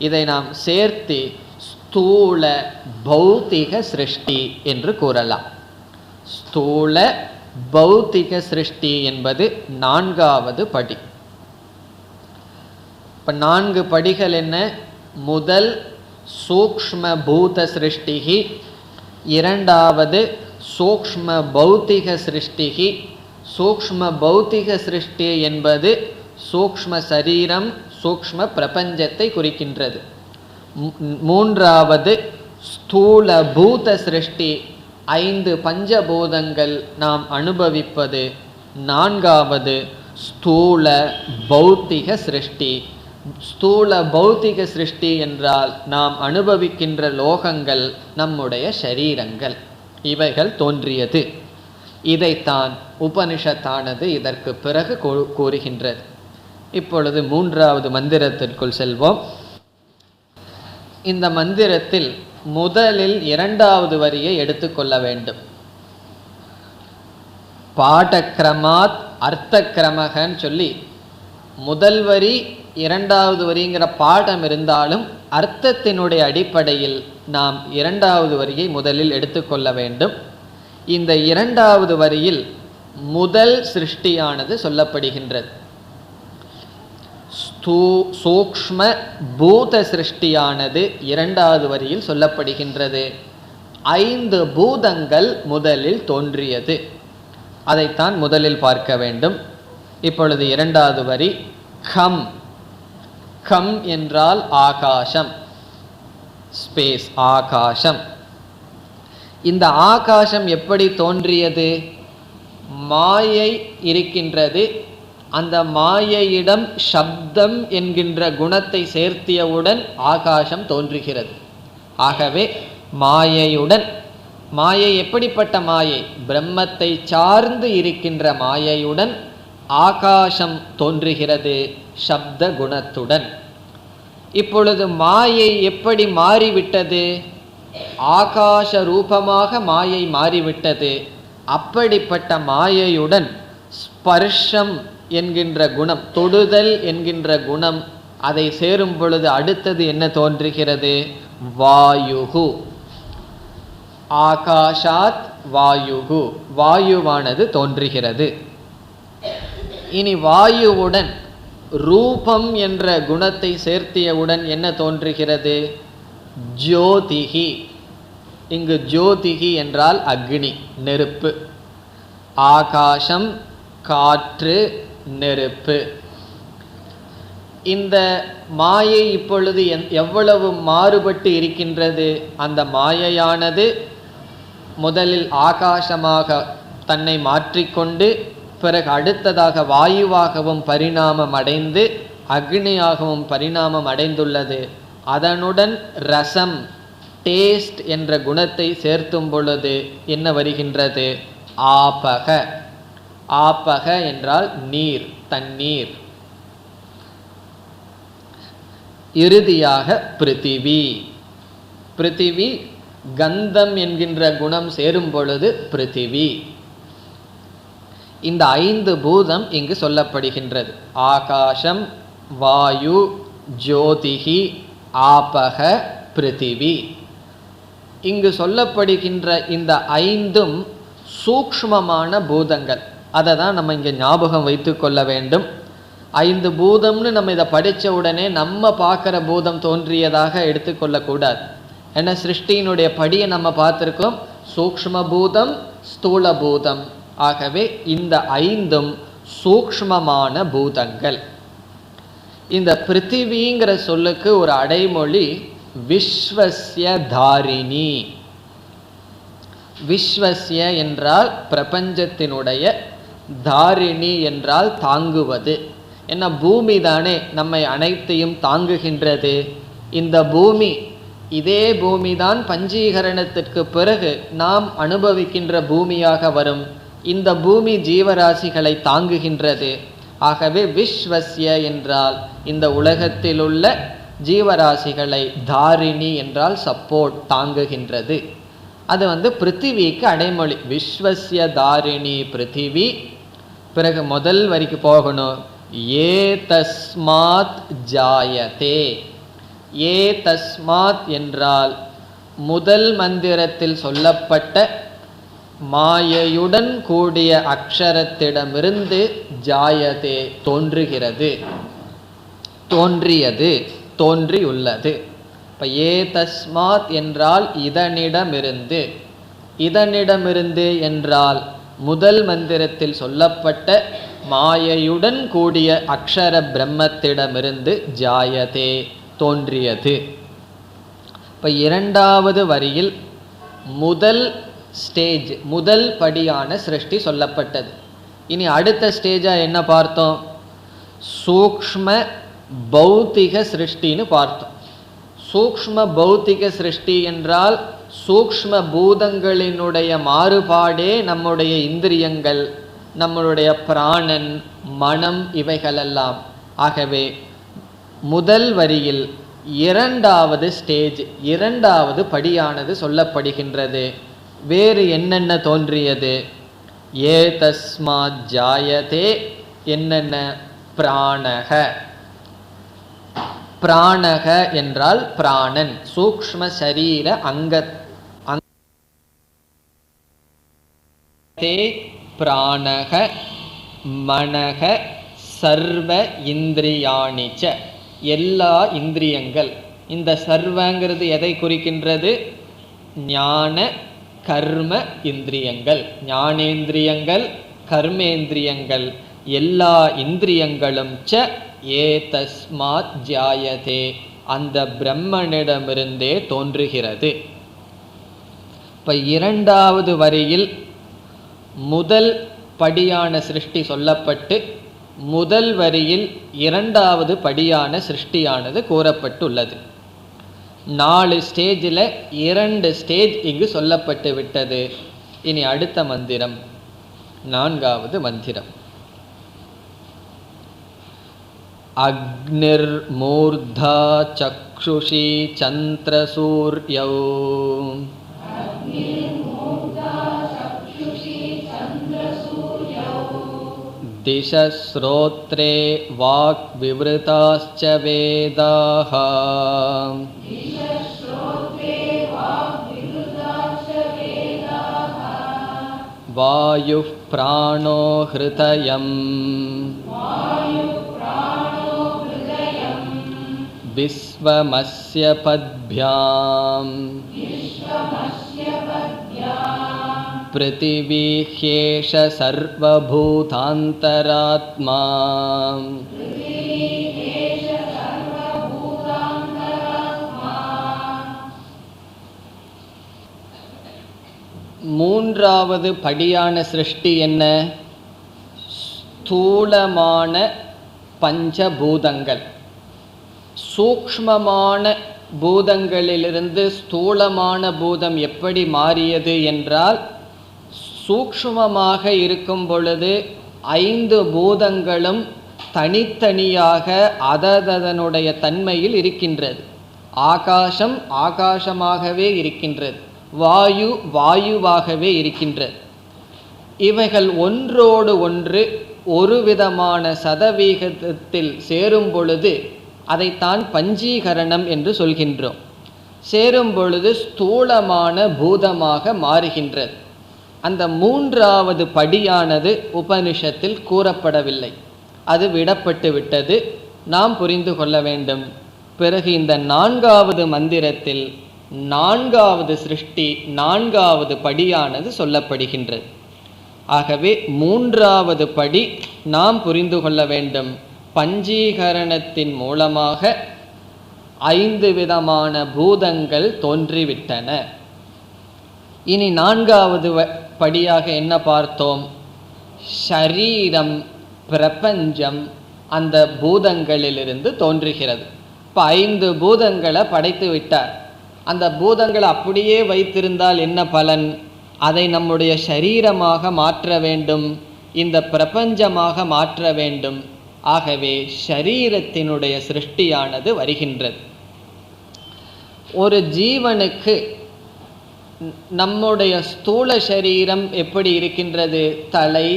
இதை நாம் சேர்த்து ஸ்தூல பௌத்திக சிருஷ்டி என்று கூறலாம். ஸ்தூல பௌத்திக சிருஷ்டி என்பது நான்காவது படி. இப்போ 4 படிகள் என்ன? முதல் சூக்ஷ்ம பூத சிருஷ்டிகி, இரண்டாவது சூக்ஷ்ம பௌத்திக சிருஷ்டிகி. சூக்ஷ்ம பௌத்திக சிருஷ்டி என்பது சூக்ஷ்ம சரீரம், சூக்ஷ்ம பிரபஞ்சத்தை குறிக்கின்றது. மூன்றாவது ஸ்தூல பூத சிருஷ்டி, 5 பஞ்சபூதங்கள் நாம் அனுபவிப்பது. 4வது ஸ்தூல பௌத்திக சிருஷ்டி. ஸ்தூல பௌத்திக சிருஷ்டி என்றால் நாம் அனுபவிக்கின்ற லோகங்கள், நம்முடைய சரீரங்கள், இவைகள் தோன்றியது. இதைத்தான் உபனிஷத்தானது இதற்கு பிறகு கூறுகின்றது. இப்பொழுது 3வது மந்திரத்திற்குள் செல்வோம். இந்த மந்திரத்தில் முதலில் 2வது வரியை எடுத்துக்கொள்ள வேண்டும். பாடக்கிரமாத் அர்த்த கிரமகன்னு சொல்லி முதல் வரி 2வது வரிங்கிற பாடம் இருந்தாலும் அர்த்தத்தினுடைய அடிப்படையில் நாம் 2வது வரியை முதலில் எடுத்துக்கொள்ள வேண்டும். இந்த 2வது வரியில் முதல் சிருஷ்டியானது சொல்லப்படுகின்றது. சூக்ஷ்ம பூத சிருஷ்டியானது 2வது வரியில் சொல்லப்படுகின்றது. 5 பூதங்கள் முதலில் தோன்றியது. அதைத்தான் முதலில் பார்க்க வேண்டும். இப்பொழுது 2வது வரி கம். கம் என்றால் ஆகாசம், ஸ்பேஸ், ஆகாசம். இந்த ஆகாசம் எப்படி தோன்றியது? மாயை இருக்கின்றது. அந்த மாயையிடம் சப்தம் என்கின்ற குணத்தை சேர்த்தியவுடன் ஆகாசம் தோன்றுகிறது. ஆகவே மாயையுடன், மாயை எப்படிப்பட்ட மாயை? பிரம்மத்தை சார்ந்து இருக்கின்ற மாயையுடன் ஆகாசம் தோன்றுகிறது, சப்த குணத்துடன். இப்பொழுது மாயை எப்படி மாறிவிட்டது? ஆகாச ரூபமாக மாயை மாறிவிட்டது. அப்படிப்பட்ட மாயையுடன் ஸ்பர்ஷம் என்கின்ற குணம், தொடுதல் என்கின்ற குணம், அதை சேரும் பொழுது அடுத்தது என்ன தோன்றுகிறது? வாயுகு. ஆகாஷாத் வாயுகு, வாயுவானது தோன்றுகிறது. இனி வாயுவுடன் ரூபம் என்ற குணத்தை சேர்த்தியவுடன் என்ன தோன்றுகிறது? ஜோதிகி. இங்கு ஜோதிகி என்றால் அக்னி, நெருப்பு. ஆகாசம், காற்று, நெருப்பு. இந்த மாயை இப்பொழுது எவ்வளவு மாறுபட்டு இருக்கின்றது? அந்த மாயையானது முதலில் ஆகாசமாக தன்னை மாற்றிக்கொண்டு பிறகு அடுத்ததாக வாயுவாகவும் பரிணாமம் அடைந்து அக்னியாகவும் பரிணாமம் அடைந்துள்ளது. அதனுடன் ரசம், டேஸ்ட் என்ற குணத்தை சேர்த்தும் பொழுது என்ன வருகின்றது? ஆபக. ஆபக என்றால் நீர், தண்ணீர். இறுதியாக பிருத்திவி. பிருத்திவி கந்தம் என்கின்ற குணம் சேரும் பொழுது பிருத்திவி. இந்த 5 பூதம் இங்கு சொல்லப்படுகின்றது. ஆகாசம், வாயு, ஜோதிகி, ஆபக, பிருத்திவி. இங்கு சொல்லப்படுகின்ற இந்த 5ம் சூக்ஷ்மமான பூதங்கள். அதை தான் நம்ம இங்கே ஞாபகம் வைத்து கொள்ள வேண்டும். 5 பூதம்னு நம்ம இதை படித்த உடனே நம்ம பார்க்குற பூதம் தோன்றியதாக எடுத்துக்கொள்ளக்கூடாது. ஏன்னா சிருஷ்டியினுடைய படியை நம்ம பார்த்துருக்கோம். சூக்ஷ்ம பூதம், ஸ்தூல பூதம். ஆகவே இந்த 5ம் சூக்ஷ்மமான பூதங்கள். இந்த பிருத்திவிங்கிற சொல்லுக்கு ஒரு அடைமொழி விஸ்வஸ்ய தாரிணி. விஸ்வஸ்ய என்றால் பிரபஞ்சத்தினுடைய, தாரிணி என்றால் தாங்குவது. ஏன்னா பூமி தானே நம்மை அனைத்தையும் தாங்குகின்றது. இந்த பூமி, இதே பூமி தான் பஞ்சீகரணத்திற்கு பிறகு நாம் அனுபவிக்கின்ற பூமியாக வரும். இந்த பூமி ஜீவராசிகளை தாங்குகின்றது. ஆகவே விஸ்வஸ்ய என்றால் இந்த உலகத்தில் உள்ள ஜீவராசிகளை, தாரிணி என்றால் சப்போர்ட், தாங்குகின்றது. அது பிருத்திவிக்கு அடைமொழி. விஸ்வஸ்ய தாரிணி பிருத்திவி. பிறகு முதல் வரிக்கு போகணும். ஏ தஸ்மாத் ஜாயதே. ஏ தஸ்மாத் என்றால் முதல் மந்திரத்தில் சொல்லப்பட்ட மாயையுடன் கூடிய அக்ஷரத்திடமிருந்து ஜாயதே தோன்றுகிறது, தோன்றியது, தோன்றியுள்ளது. இப்போ ஏ தஸ்மாத் என்றால் இதனிடமிருந்து. இதனிடமிருந்து என்றால் முதல் மந்திரத்தில் சொல்லப்பட்ட மாயையுடன் கூடிய அக்ஷர பிரம்மத்திடமிருந்து ஜாயதே தோன்றியது. இப்போ இரண்டாவது வரியில் முதல் ஸ்டேஜ், முதல் படியான சிருஷ்டி சொல்லப்பட்டது. இனி அடுத்த ஸ்டேஜாக என்ன பார்த்தோம்? சூக்ஷ்ம பௌத்திக சிருஷ்டின்னு பார்த்தோம். சூக்ஷ்ம பௌத்திக சிருஷ்டி என்றால் சூக்ஷ்ம பூதங்களினுடைய மாறுபாடே நம்முடைய இந்திரியங்கள், நம்மளுடைய பிராணன், மனம், இவைகளெல்லாம். ஆகவே முதல் வரியில் இரண்டாவது ஸ்டேஜ், இரண்டாவது படியானது சொல்லப்படுகின்றது. வேறு என்னென்ன தோன்றியது? ஏ தஸ்மாத் ஜாயதே, என்னென்ன? பிராணக. பிராணக என்றால் பிராணன், சூக்ஷ்ம சரீர அங்க. பிராணக மனக சர்வ இந்திரியாணிச்ச, எல்லா இந்திரியங்கள். இந்த சர்வங்கிறது எதை குறிக்கின்றது? ஞான கர்ம இந்திரியங்கள், ஞானேந்திரியங்கள், கர்மேந்திரியங்கள், எல்லா இந்திரியங்களும் ச ஏ தஸ்மாத் ஜாயதே, அந்த பிரம்மனிடமிருந்தே தோன்றுகிறது. இப்போ இரண்டாவது வரியில் முதல் படியான சிருஷ்டி சொல்லப்பட்டு முதல் வரியில் இரண்டாவது படியான சிருஷ்டியானது கூறப்பட்டுள்ளது. 4 ஸ்டேஜில் 2 ஸ்டேஜ் இங்கு சொல்லப்பட்டு விட்டது. இனி அடுத்த மந்திரம், 4வது மந்திரம். அக்னிர் மூர்தா சக்ஷுஷி சந்திரசூர்யௌ திசஸ்ரோத்ரே வாக் விவ்ருதாஸ்ச வேதாஹ வாயுப் பிராணோ ஹ்ருதயம் விஸ்வமஸ்ய பத்ப்யாம் பிருத்திவி ஹ்யேஷ சர்வபூதாந்தராத்மா மூன்றாவது படியான சிருஷ்டி என்ன? ஸ்தூலமான பஞ்சபூதங்கள். சூக்ஷ்மமான பூதங்களிலிருந்து ஸ்தூலமான பூதம் எப்படி மாறியது என்றால், சூக்ஷ்மமாக இருக்கும் பொழுது 5 பூதங்களும் தனித்தனியாக அதனுடைய தன்மையில் இருக்கின்றது. ஆகாசம் ஆகாசமாகவே இருக்கின்றது, வாயு வாயுவாகவே இருக்கின்றது. இவைகள் ஒன்றோடு ஒன்று ஒரு விதமான சதவீதத்தில் சேரும் பொழுது அதைத்தான் பஞ்சீகரணம் என்று சொல்கின்றோம். சேரும் பொழுது ஸ்தூலமான பூதமாக மாறுகின்றது. அந்த மூன்றாவது படியானது உபனிஷத்தில் கூறப்படவில்லை, அது விடப்பட்டு விட்டது. நாம் புரிந்து கொள்ள வேண்டும். பிறகு இந்த 4வது மந்திரத்தில் 4வது சிருஷ்டி, 4வது படியானது சொல்லப்படுகின்றது. ஆகவே 3வது படி நாம் புரிந்து கொள்ள வேண்டும். பஞ்சீகரணத்தின் மூலமாக 5 விதமான பூதங்கள் தோன்றிவிட்டன. இனி 4வது படியாக என்ன பார்த்தோம்? ஷரீரம், பிரபஞ்சம் அந்த பூதங்களிலிருந்து தோன்றுகிறது. இப்போ 5 பூதங்களை படைத்து விட்டார். அந்த பூதங்களை அப்படியே வைத்திருந்தால் என்ன பலன்? அதை நம்முடைய ஷரீரமாக மாற்ற வேண்டும், இந்த பிரபஞ்சமாக மாற்ற வேண்டும். ஆகவே ஷரீரத்தினுடைய சிருஷ்டியானது வருகின்றது. ஒரு ஜீவனுக்கு நம்முடைய ஸ்தூல சரீரம் எப்படி இருக்கின்றது? தலை,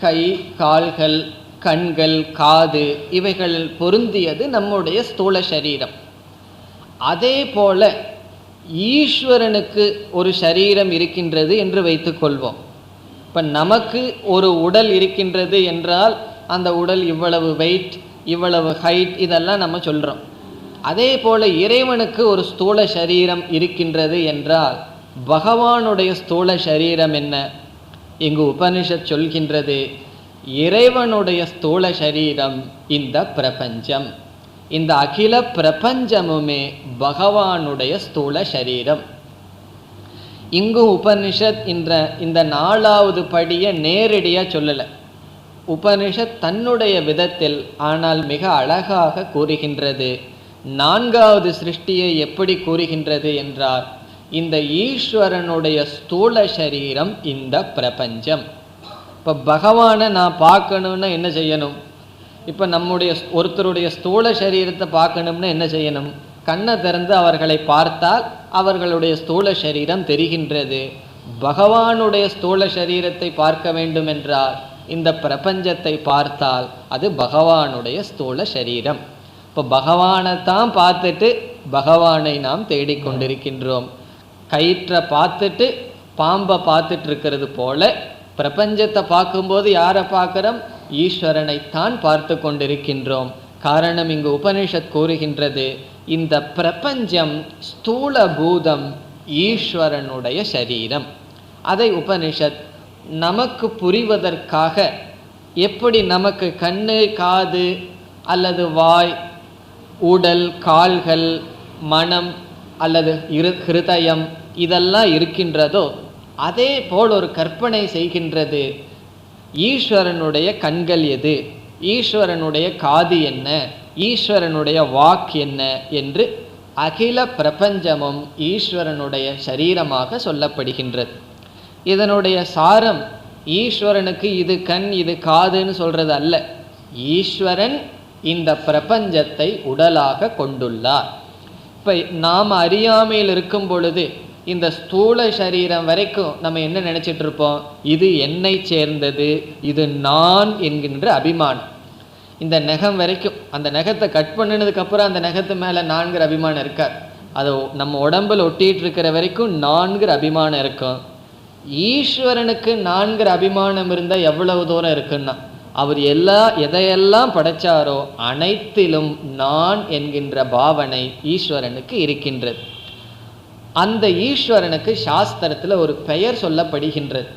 கை, கால்கள், கண்கள், காது, இவைகள் பொருந்தியது நம்முடைய ஸ்தூல சரீரம். அதே போல ஈஸ்வரனுக்கு ஒரு சரீரம் இருக்கின்றது என்று வைத்துக்கொள்வோம். இப்போ நமக்கு ஒரு உடல் இருக்கின்றது என்றால் அந்த உடல் இவ்வளவு வெயிட், இவ்வளவு ஹைட், இதெல்லாம் நம்ம சொல்கிறோம். அதே போல இறைவனுக்கு ஒரு ஸ்தூல சரீரம் இருக்கின்றது என்றால் பகவானுடைய ஸ்தூல சரீரம் என்ன? இங்கு உபனிஷத் சொல்கின்றது, இறைவனுடைய ஸ்தூல சரீரம் இந்த பிரபஞ்சம். இந்த அகில பிரபஞ்சமுமே பகவானுடைய ஸ்தூல சரீரம். இங்கு உபனிஷத் இந்த 4வது படியை நேரடியாக சொல்லலை. உபனிஷத் தன்னுடைய விதத்தில் ஆனால் மிக அழகாக கூறுகின்றது. 4வது சிருஷ்டியை எப்படி கூறுகின்றது என்றால், இந்த ஈஸ்வரனுடைய ஸ்தூல சரீரம் இந்த பிரபஞ்சம். இப்போ பகவானை நான் பார்க்கணுன்னா என்ன செய்யணும்? இப்போ நம்முடைய ஒருத்தருடைய ஸ்தூல சரீரத்தை பார்க்கணும்னா என்ன செய்யணும்? கண்ணை திறந்து அவர்களை பார்த்தால் அவர்களுடைய ஸ்தூல சரீரம் தெரிகின்றது. பகவானுடைய ஸ்தூல சரீரத்தை பார்க்க வேண்டும் என்றால் இந்த பிரபஞ்சத்தை பார்த்தால் அது பகவானுடைய ஸ்தூல சரீரம். இப்போ பகவானை தான் பார்த்துட்டு பகவானை நாம் தேடிக்கொண்டிருக்கின்றோம். கயிற்றை பார்த்துட்டு பாம்பை பார்த்துட்டு இருக்கிறது போல பிரபஞ்சத்தை பார்க்கும்போது யாரை பார்க்கிறோம்? ஈஸ்வரனைத்தான் பார்த்து கொண்டிருக்கின்றோம். காரணம், இங்கு உபனிஷத் கூறுகின்றது, இந்த பிரபஞ்சம் ஸ்தூல பூதம் ஈஸ்வரனுடைய சரீரம். அதை உபனிஷத் நமக்கு புரிவதற்காக, எப்படி நமக்கு கண்ணு, காது அல்லது வாய், உடல், கால்கள், மனம் அல்லது ஹிருதயம் இதெல்லாம் இருக்கின்றதோ அதே போல் ஒரு கற்பனை செய்கின்றது. ஈஸ்வரனுடைய கண்கள் எது, ஈஸ்வரனுடைய காது என்ன, ஈஸ்வரனுடைய வாக்கு என்ன என்று அகில பிரபஞ்சமும் ஈஸ்வரனுடைய சரீரமாக சொல்லப்படுகின்றது. இதனுடைய சாரம் ஈஸ்வரனுக்கு இது கண் இது காதுன்னு சொல்றது அல்ல. ஈஸ்வரன் இந்த பிரபஞ்சத்தை உடலாக கொண்டுள்ளார். இப்போ நாம் அறியாமையில் இருக்கும் பொழுது இந்த ஸ்தூல சரீரம் வரைக்கும் நம்ம என்ன நினச்சிட்டு இருப்போம்? இது என்னை சேர்ந்தது, இது நான் என்கின்ற அபிமானம். இந்த நகம் வரைக்கும், அந்த நகத்தை கட் பண்ணினதுக்கப்புறம் அந்த நகத்து மேலே நான்கிற அபிமானம் இருக்காது. அது நம்ம உடம்பில் ஒட்டிகிட்டு இருக்கிற வரைக்கும் நான்கிற அபிமானம் இருக்கும். ஈஸ்வரனுக்கு நான்கிற அபிமானம் இருந்தால் எவ்வளவு தூரம் இருக்குன்னா, அவர் எதையெல்லாம் படைச்சாரோ அனைத்திலும் நான் என்கின்ற பாவனை ஈஸ்வரனுக்கு இருக்கின்றது. அந்த ஈஸ்வரனுக்கு சாஸ்திரத்தில் ஒரு பெயர் சொல்லப்படுகின்றது.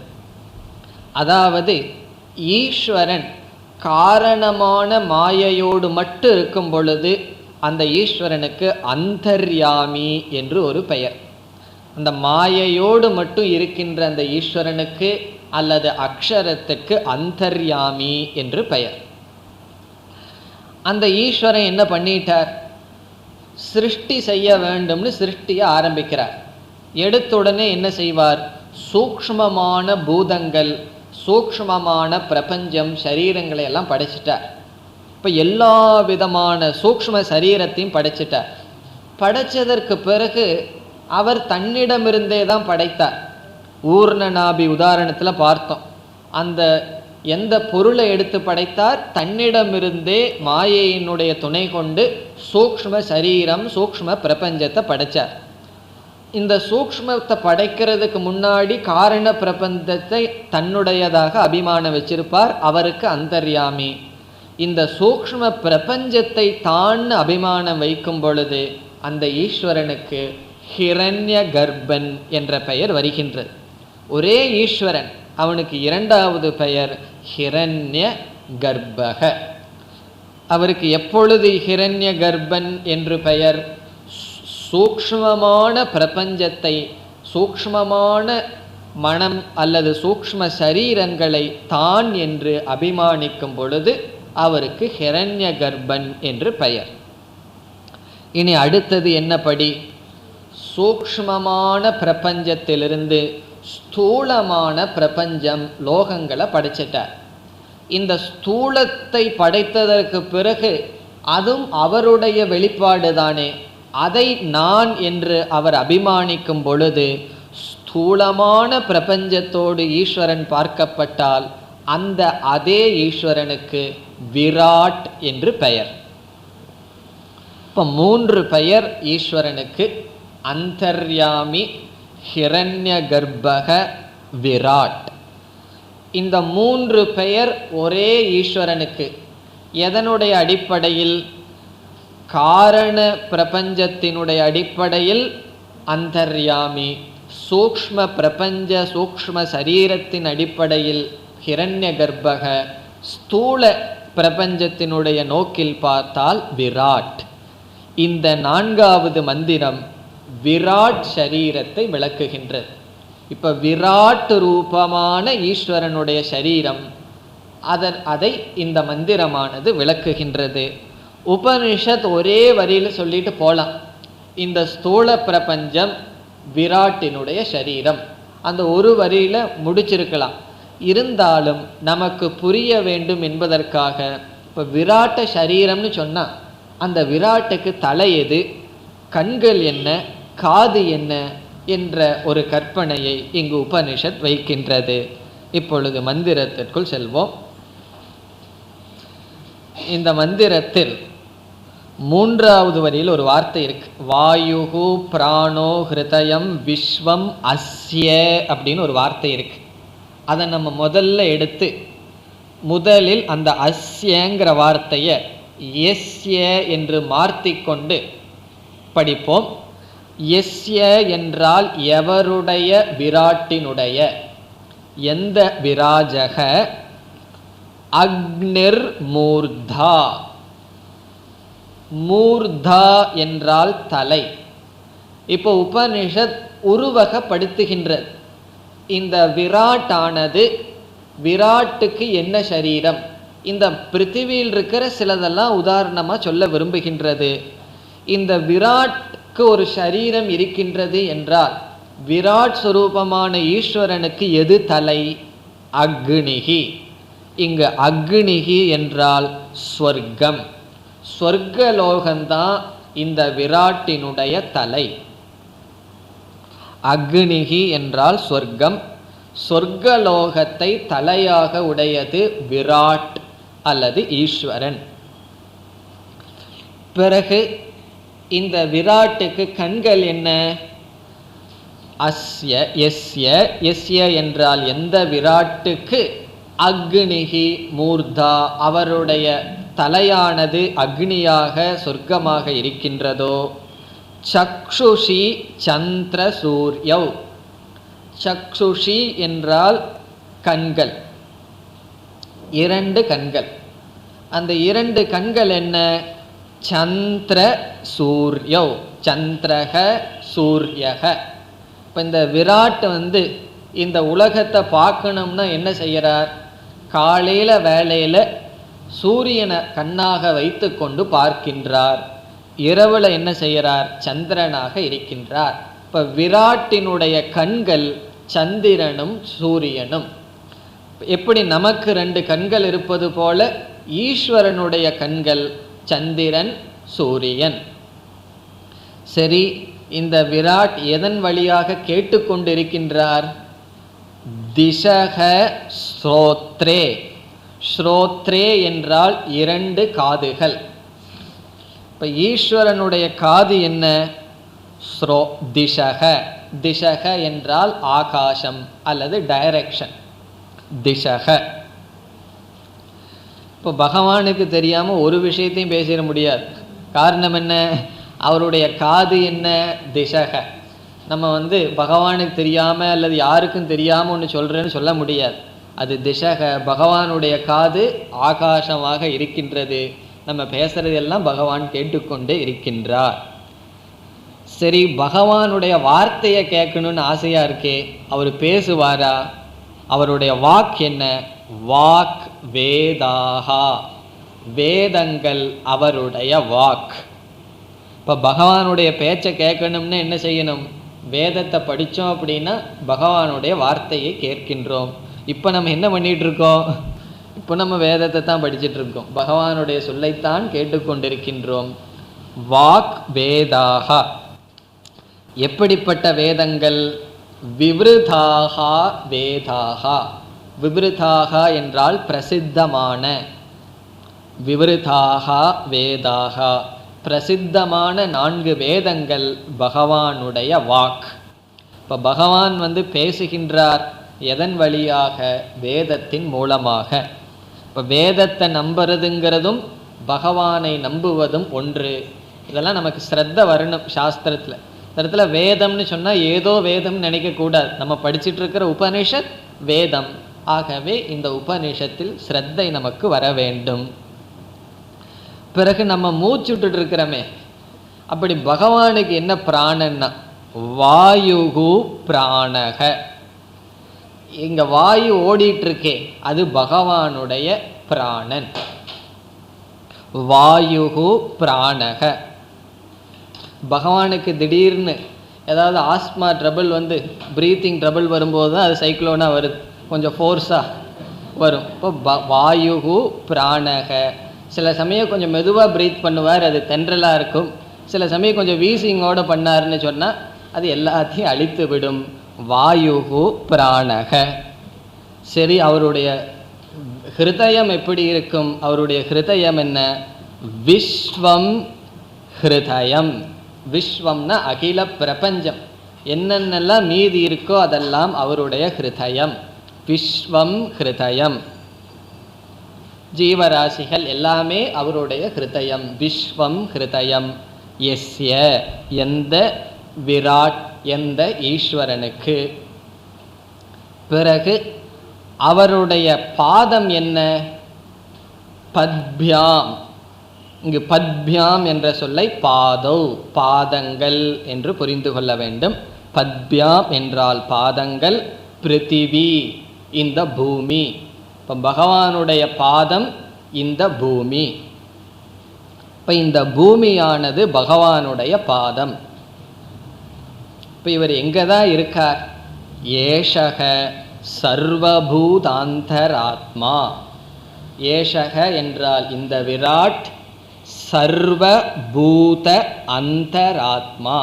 அதாவது ஈஸ்வரன் காரணமான மாயையோடு மட்டும் இருக்கும் பொழுது அந்த ஈஸ்வரனுக்கு அந்தர்யாமி என்று ஒரு பெயர். அந்த மாயையோடு மட்டும் இருக்கின்ற அந்த ஈஸ்வரனுக்கு அல்லது அக்ஷரத்துக்கு அந்தர்யாமி என்று பெயர். அந்த ஈஸ்வரன் என்ன பண்ணிட்டார்? சிருஷ்டி செய்ய வேண்டும்னு சிருஷ்டியை ஆரம்பிக்கிறார். எடுத்துடனே என்ன செய்வார்? சூக்ஷ்மமான பூதங்கள், சூக்ஷ்மமான பிரபஞ்சம், சரீரங்களை எல்லாம் படைச்சிட்டார். இப்போ எல்லா விதமான சூக்ஷ்ம சரீரத்தையும் படைச்சிட்டார். படைச்சதற்கு பிறகு அவர் தன்னிடமிருந்தே தான் படைத்தார். ஊர்ணநாபி உதாரணத்தில் பார்த்தோம். அந்த எந்த பொருளை எடுத்து படைத்தார்? தன்னிடமிருந்தே மாயையினுடைய துணை கொண்டு சூக்ஷ்ம சரீரம், சூக்ஷ்ம பிரபஞ்சத்தை படைச்சார். இந்த சூக்ஷ்மத்தை படைக்கிறதுக்கு முன்னாடி காரண பிரபஞ்சத்தை தன்னுடையதாக அபிமானம் வச்சிருப்பார். அவருக்கு அந்தர்யாமி. இந்த சூக்ஷ்ம பிரபஞ்சத்தை தான் அபிமானம் வைக்கும் பொழுது அந்த ஈஸ்வரனுக்கு ஹிரண்ய கர்ப்பன் என்ற பெயர் வருகின்றது. ஒரே ஈஸ்வரன், அவனுக்கு 2வது பெயர் ஹிரண்ய கர்ப்பக. அவருக்கு எப்பொழுது ஹிரண்ய கர்ப்பன் என்று பெயர்? சூக்ஷ்மமான பிரபஞ்சத்தை, சூக்ஷ்மமான மனம் அல்லது சூக்ஷ்ம சரீரங்களை தான் என்று அபிமானிக்கும் பொழுது அவருக்கு ஹிரண்ய கர்ப்பன் என்று பெயர். இனி அடுத்தது என்னபடி? சூக்ஷ்மமான பிரபஞ்சத்திலிருந்து ஸ்தூலமான பிரபஞ்சம், லோகங்களை படைச்சிட்டார். இந்த ஸ்தூலத்தை படைத்ததற்கு பிறகு அதுவும் அவருடைய வெளிப்பாடு தானே. அதை நான் என்று அவர் அபிமானிக்கும் பொழுது ஸ்தூலமான பிரபஞ்சத்தோடு ஈஸ்வரன் பார்க்கப்பட்டால் அந்த அதே ஈஸ்வரனுக்கு விராட் என்று பெயர். இப்போ 3 பெயர் ஈஸ்வரனுக்கு: அந்தர்யாமி, ஹிரண்ய கர்ப்பக, விராட். இந்த 3 பெயர் ஒரே ஈஸ்வரனுக்கு. எதனுடைய அடிப்படையில்? காரண பிரபஞ்சத்தினுடைய அடிப்படையில் அந்தர்யாமி, சூக்ஷ்ம பிரபஞ்ச சூக்ஷ்ம சரீரத்தின் அடிப்படையில் ஹிரண்ய கர்ப்பக, ஸ்தூல பிரபஞ்சத்தினுடைய நோக்கில் பார்த்தால் விராட். இந்த 4வது மந்திரம் விராட் சரீரத்தை விளக்குகின்றது. இப்ப விராட் ரூபமான ஈஸ்வரனுடைய சரீரம், அதை இந்த மந்திரமானது விளக்குகின்றது. உபனிஷத் ஒரே வரியில சொல்லிட்டு போலாம், இந்த ஸ்தூல பிரபஞ்சம் விராட்டினுடைய சரீரம், அந்த ஒரு வரியில முடிச்சிருக்கலாம். இருந்தாலும் நமக்கு புரிய வேண்டும் என்பதற்காக இப்போ விராட்ட சரீரம்னு சொன்னால் அந்த விராட்டுக்கு தலை எது, கண்கள் என்ன, காது என்ன என்ற ஒரு கற்பனையை இங்கு உபனிஷத் வைக்கின்றது. இப்பொழுது மந்திரத்திற்குள் செல்வோம். இந்த மந்திரத்தில் 3வது வரியில் ஒரு வார்த்தை இருக்கு, வாயுகு பிராணோ ஹிருதயம் விஸ்வம் அஸ்ய அப்படின்னு ஒரு வார்த்தை இருக்கு. அதை நம்ம முதல்ல எடுத்து முதலில் அந்த அஸ்யங்கிற வார்த்தையை எஸ்ய என்று மாற்றிக்கொண்டு படிப்போம். எஸ்ய என்றால் எவருடைய, விராட்டினுடைய. எந்த விராஜக, அக்னிர் மூர்தா. மூர்தா என்றால் தலை. இப்போ உபனிஷத் உருவகப்படுத்துகின்றது. இந்த விராட்டானது, விராட்டுக்கு என்ன சரீரம், இந்த பிருத்திவியில் இருக்கிற சிலதெல்லாம் உதாரணமாக சொல்ல விரும்புகின்றது. இந்த விராட்க்கு ஒரு சரீரம் இருக்கின்றது என்றால் விராட் ஸ்வரூபமான ஈஸ்வரனுக்கு எது தலை? அக்னிகி. இங்கு அக்னிகி என்றால் ஸ்வர்க்கம், ஸ்வர்கலோகம்தான் இந்த விராட்டினுடைய தலை. அக்னிகி என்றால் சொர்க்கம், சொர்க்கலோகத்தை தலையாக உடையது விராட் அல்லது ஈஸ்வரன். பிறகு இந்த விராட்டுக்கு கண்கள் என்ன? அஸ்ய எஸ்ய. எஸ்ய என்றால் எந்த விராட்டுக்கு அக்னிகி மூர்தா, அவருடைய தலையானது அக்னியாக சொர்க்கமாக இருக்கின்றதோ. சக்ஷுஷி சந்திர சூர்யவ். சக்ஷுஷி என்றால் கண்கள், 2 கண்கள். அந்த 2 கண்கள் என்ன? சந்திர சூர்யவ். சந்திரக சூரியக. இப்போ இந்த விராட் இந்த உலகத்தை பார்க்கணும்னா என்ன செய்கிறார்? காலையில் வேளையில் சூரியனை கண்ணாக வைத்து கொண்டு பார்க்கின்றார். இரவுல என்ன செய்கிறார்? சந்திரனாக இருக்கின்றார். இப்போ விராட்டினுடைய கண்கள் சந்திரனும் சூரியனும். எப்படி நமக்கு 2 கண்கள் இருப்பது போல ஈஸ்வரனுடைய கண்கள் சந்திரன் சூரியன். சரி, இந்த விராட் எதன் வழியாக கேட்டுக்கொண்டிருக்கின்றார்? திசக ஸ்ரோத்ரே. ஸ்ரோத்ரே என்றால் 2 காதுகள். இப்போ ஈஸ்வரனுடைய காது என்ன? ஸ்ரோ திசக. திசக என்றால் ஆகாசம் அல்லது டைரக்ஷன். திசக. இப்போ பகவானுக்கு தெரியாமல் ஒரு விஷயத்தையும் பேசிட முடியாது. காரணம் என்ன? அவருடைய காது என்ன? திசக. நம்ம பகவானுக்கு தெரியாமல் அல்லது யாருக்கும் தெரியாமல் ஒன்று சொல்கிறேன்னு சொல்ல முடியாது. அது திசக. பகவானுடைய காது ஆகாசமாக இருக்கின்றது. நம்ம பேசுறதெல்லாம் பகவான் கேட்டுக்கொண்டே இருக்கின்றார். சரி, பகவானுடைய வார்த்தையை கேட்கணும்னு ஆசையா இருக்கே, அவர் பேசுவாரா? அவருடைய வாக் என்ன? வாக் வேதாகா. வேதங்கள் அவருடைய வாக். இப்போ பகவானுடைய பேச்சை கேட்கணும்னு என்ன செய்யணும்? வேதத்தை படித்தோம் அப்படின்னா பகவானுடைய வார்த்தையை கேட்கின்றோம். இப்போ நம்ம என்ன பண்ணிட்டு இருக்கோம்? இப்போ நம்ம வேதத்தை தான் படிச்சுட்டு இருக்கோம், பகவானுடைய சொல்லைத்தான் கேட்டுக்கொண்டிருக்கின்றோம். வாக் வேதாகா. எப்படிப்பட்ட வேதங்கள்? விவ்ருதாகா வேதாகா. விவ்ருதாகா என்றால் பிரசித்தமான. விவ்ருதாகா வேதாகா, பிரசித்தமான 4 வேதங்கள் பகவானுடைய வாக். இப்போ பகவான் பேசுகின்றார் எதன் வழியாக? வேதத்தின் மூலமாக. இப்போ வேதத்தை நம்புறதுங்கிறதும் பகவானை நம்புவதும் ஒன்று. இதெல்லாம் நமக்கு ஸ்ரத்த வரணும் சாஸ்திரத்தில். இந்த இடத்துல வேதம்னு சொன்னால் ஏதோ வேதம்னு நினைக்கக்கூடாது. நம்ம படிச்சுட்டு இருக்கிற உபனிஷத் வேதம். ஆகவே இந்த உபனிஷத்தில் ஸ்ரத்தை நமக்கு வர வேண்டும். பிறகு நம்ம மூச்சு விட்டுட்டு இருக்கிறோமே, அப்படி பகவானுக்கு என்ன பிராணன்னா வாயுகு பிராணக. இங்க வாயு ஓடிட்டு இருக்கே அது பகவானுடைய பிராணன். வாயுகு பிராணக. பகவானுக்கு திடீர்னு ஏதாவது ஆஸ்மா ட்ரபிள் வந்து ப்ரீத்திங் ட்ரபிள் வரும்போது தான் அது சைக்ளோனாக வருது, கொஞ்சம் ஃபோர்ஸாக வரும். இப்போ வாயுகு பிராணக. சில சமயம் கொஞ்சம் மெதுவாக ப்ரீத் பண்ணுவார், அது தென்றலாக இருக்கும். சில சமயம் கொஞ்சம் வீசிங்கோடு பண்ணாருன்னு சொன்னால் அது எல்லாத்தையும் அழித்து விடும். வாயுகு பிராணக. சரி, அவருடைய ஹிருதயம் எப்படி இருக்கும்? அவருடைய ஹிருதயம் என்ன? விஸ்வம் ஹிருதயம். விஸ்வம்னா அகில பிரபஞ்சம், என்னென்னலாம் மீதி இருக்கோ அதெல்லாம் அவருடைய ஹிருதயம். விஸ்வம் ஹிருதயம். ஜீவராசிகள் எல்லாமே அவருடைய ஹிருதயம். விஸ்வம் ஹிருதயம். எஸ்ய எந்த விராட் எந்த ஈஸ்வரனுக்கு. பிறகு அவருடைய பாதம் என்ன? பத்பியாம். இங்கு பத்பியாம் என்ற சொல்லை பாதௌ பாதங்கள் என்று புரிந்து கொள்ள வேண்டும். பத்பியாம் என்றால் பாதங்கள். பிருத்திவி இந்த பூமி. இப்போ பகவானுடைய பாதம் இந்த பூமி. இப்போ இந்த பூமியானது பகவானுடைய பாதம். இப்போ இவர் எங்கே தான் இருக்கார்? ஏஷக சர்வபூதாந்தராத்மா. ஏஷக என்றால் இந்த விராட், சர்வபூத அந்தராத்மா,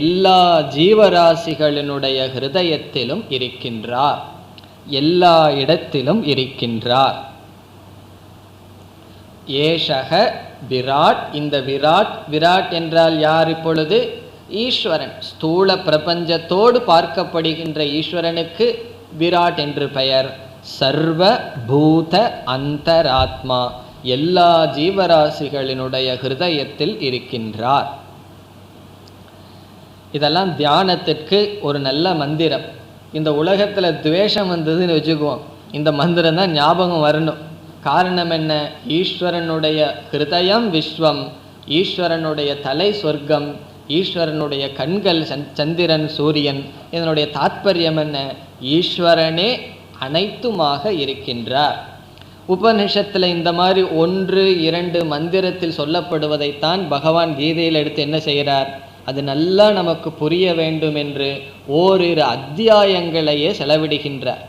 எல்லா ஜீவராசிகளினுடைய ஹிருதயத்திலும் இருக்கின்றார், எல்லா இடத்திலும் இருக்கின்றார். ஏஷக விராட். இந்த விராட், விராட் என்றால் யார்? இப்பொழுது ஈஸ்வரன். ஸ்தூல பிரபஞ்சத்தோடு பார்க்கப்படுகின்ற ஈஸ்வரனுக்கு விராட் என்று பெயர். சர்வ பூத அந்தராத்மா, எல்லா ஜீவராசிகளினுடைய ஹிருதயத்தில் இருக்கின்றார். இதெல்லாம் தியானத்திற்கு ஒரு நல்ல மந்திரம். இந்த உலகத்தில் துவேஷம் வந்ததுன்னு வச்சுக்குவோம், இந்த மந்திரம் தான் ஞாபகம் வரணும். காரணம் என்ன? ஈஸ்வரனுடைய ஹிருதயம் விஸ்வம், ஈஸ்வரனுடைய தலை சொர்க்கம், ஈஸ்வரனுடைய கண்கள் சந்திரன் சூரியன். இதனுடைய தாத்பரியம் என்ன? ஈஸ்வரனே அனைத்துமாக இருக்கின்றார். உபனிஷத்தில் இந்த மாதிரி 1-2 மந்திரத்தில் சொல்லப்படுவதைத்தான் பகவான் கீதையில் எடுத்து என்ன செய்கிறார்? அது நல்லா நமக்கு புரிய வேண்டும் என்று ஓரிரு அத்தியாயங்களையே செலவிடுகின்றார்.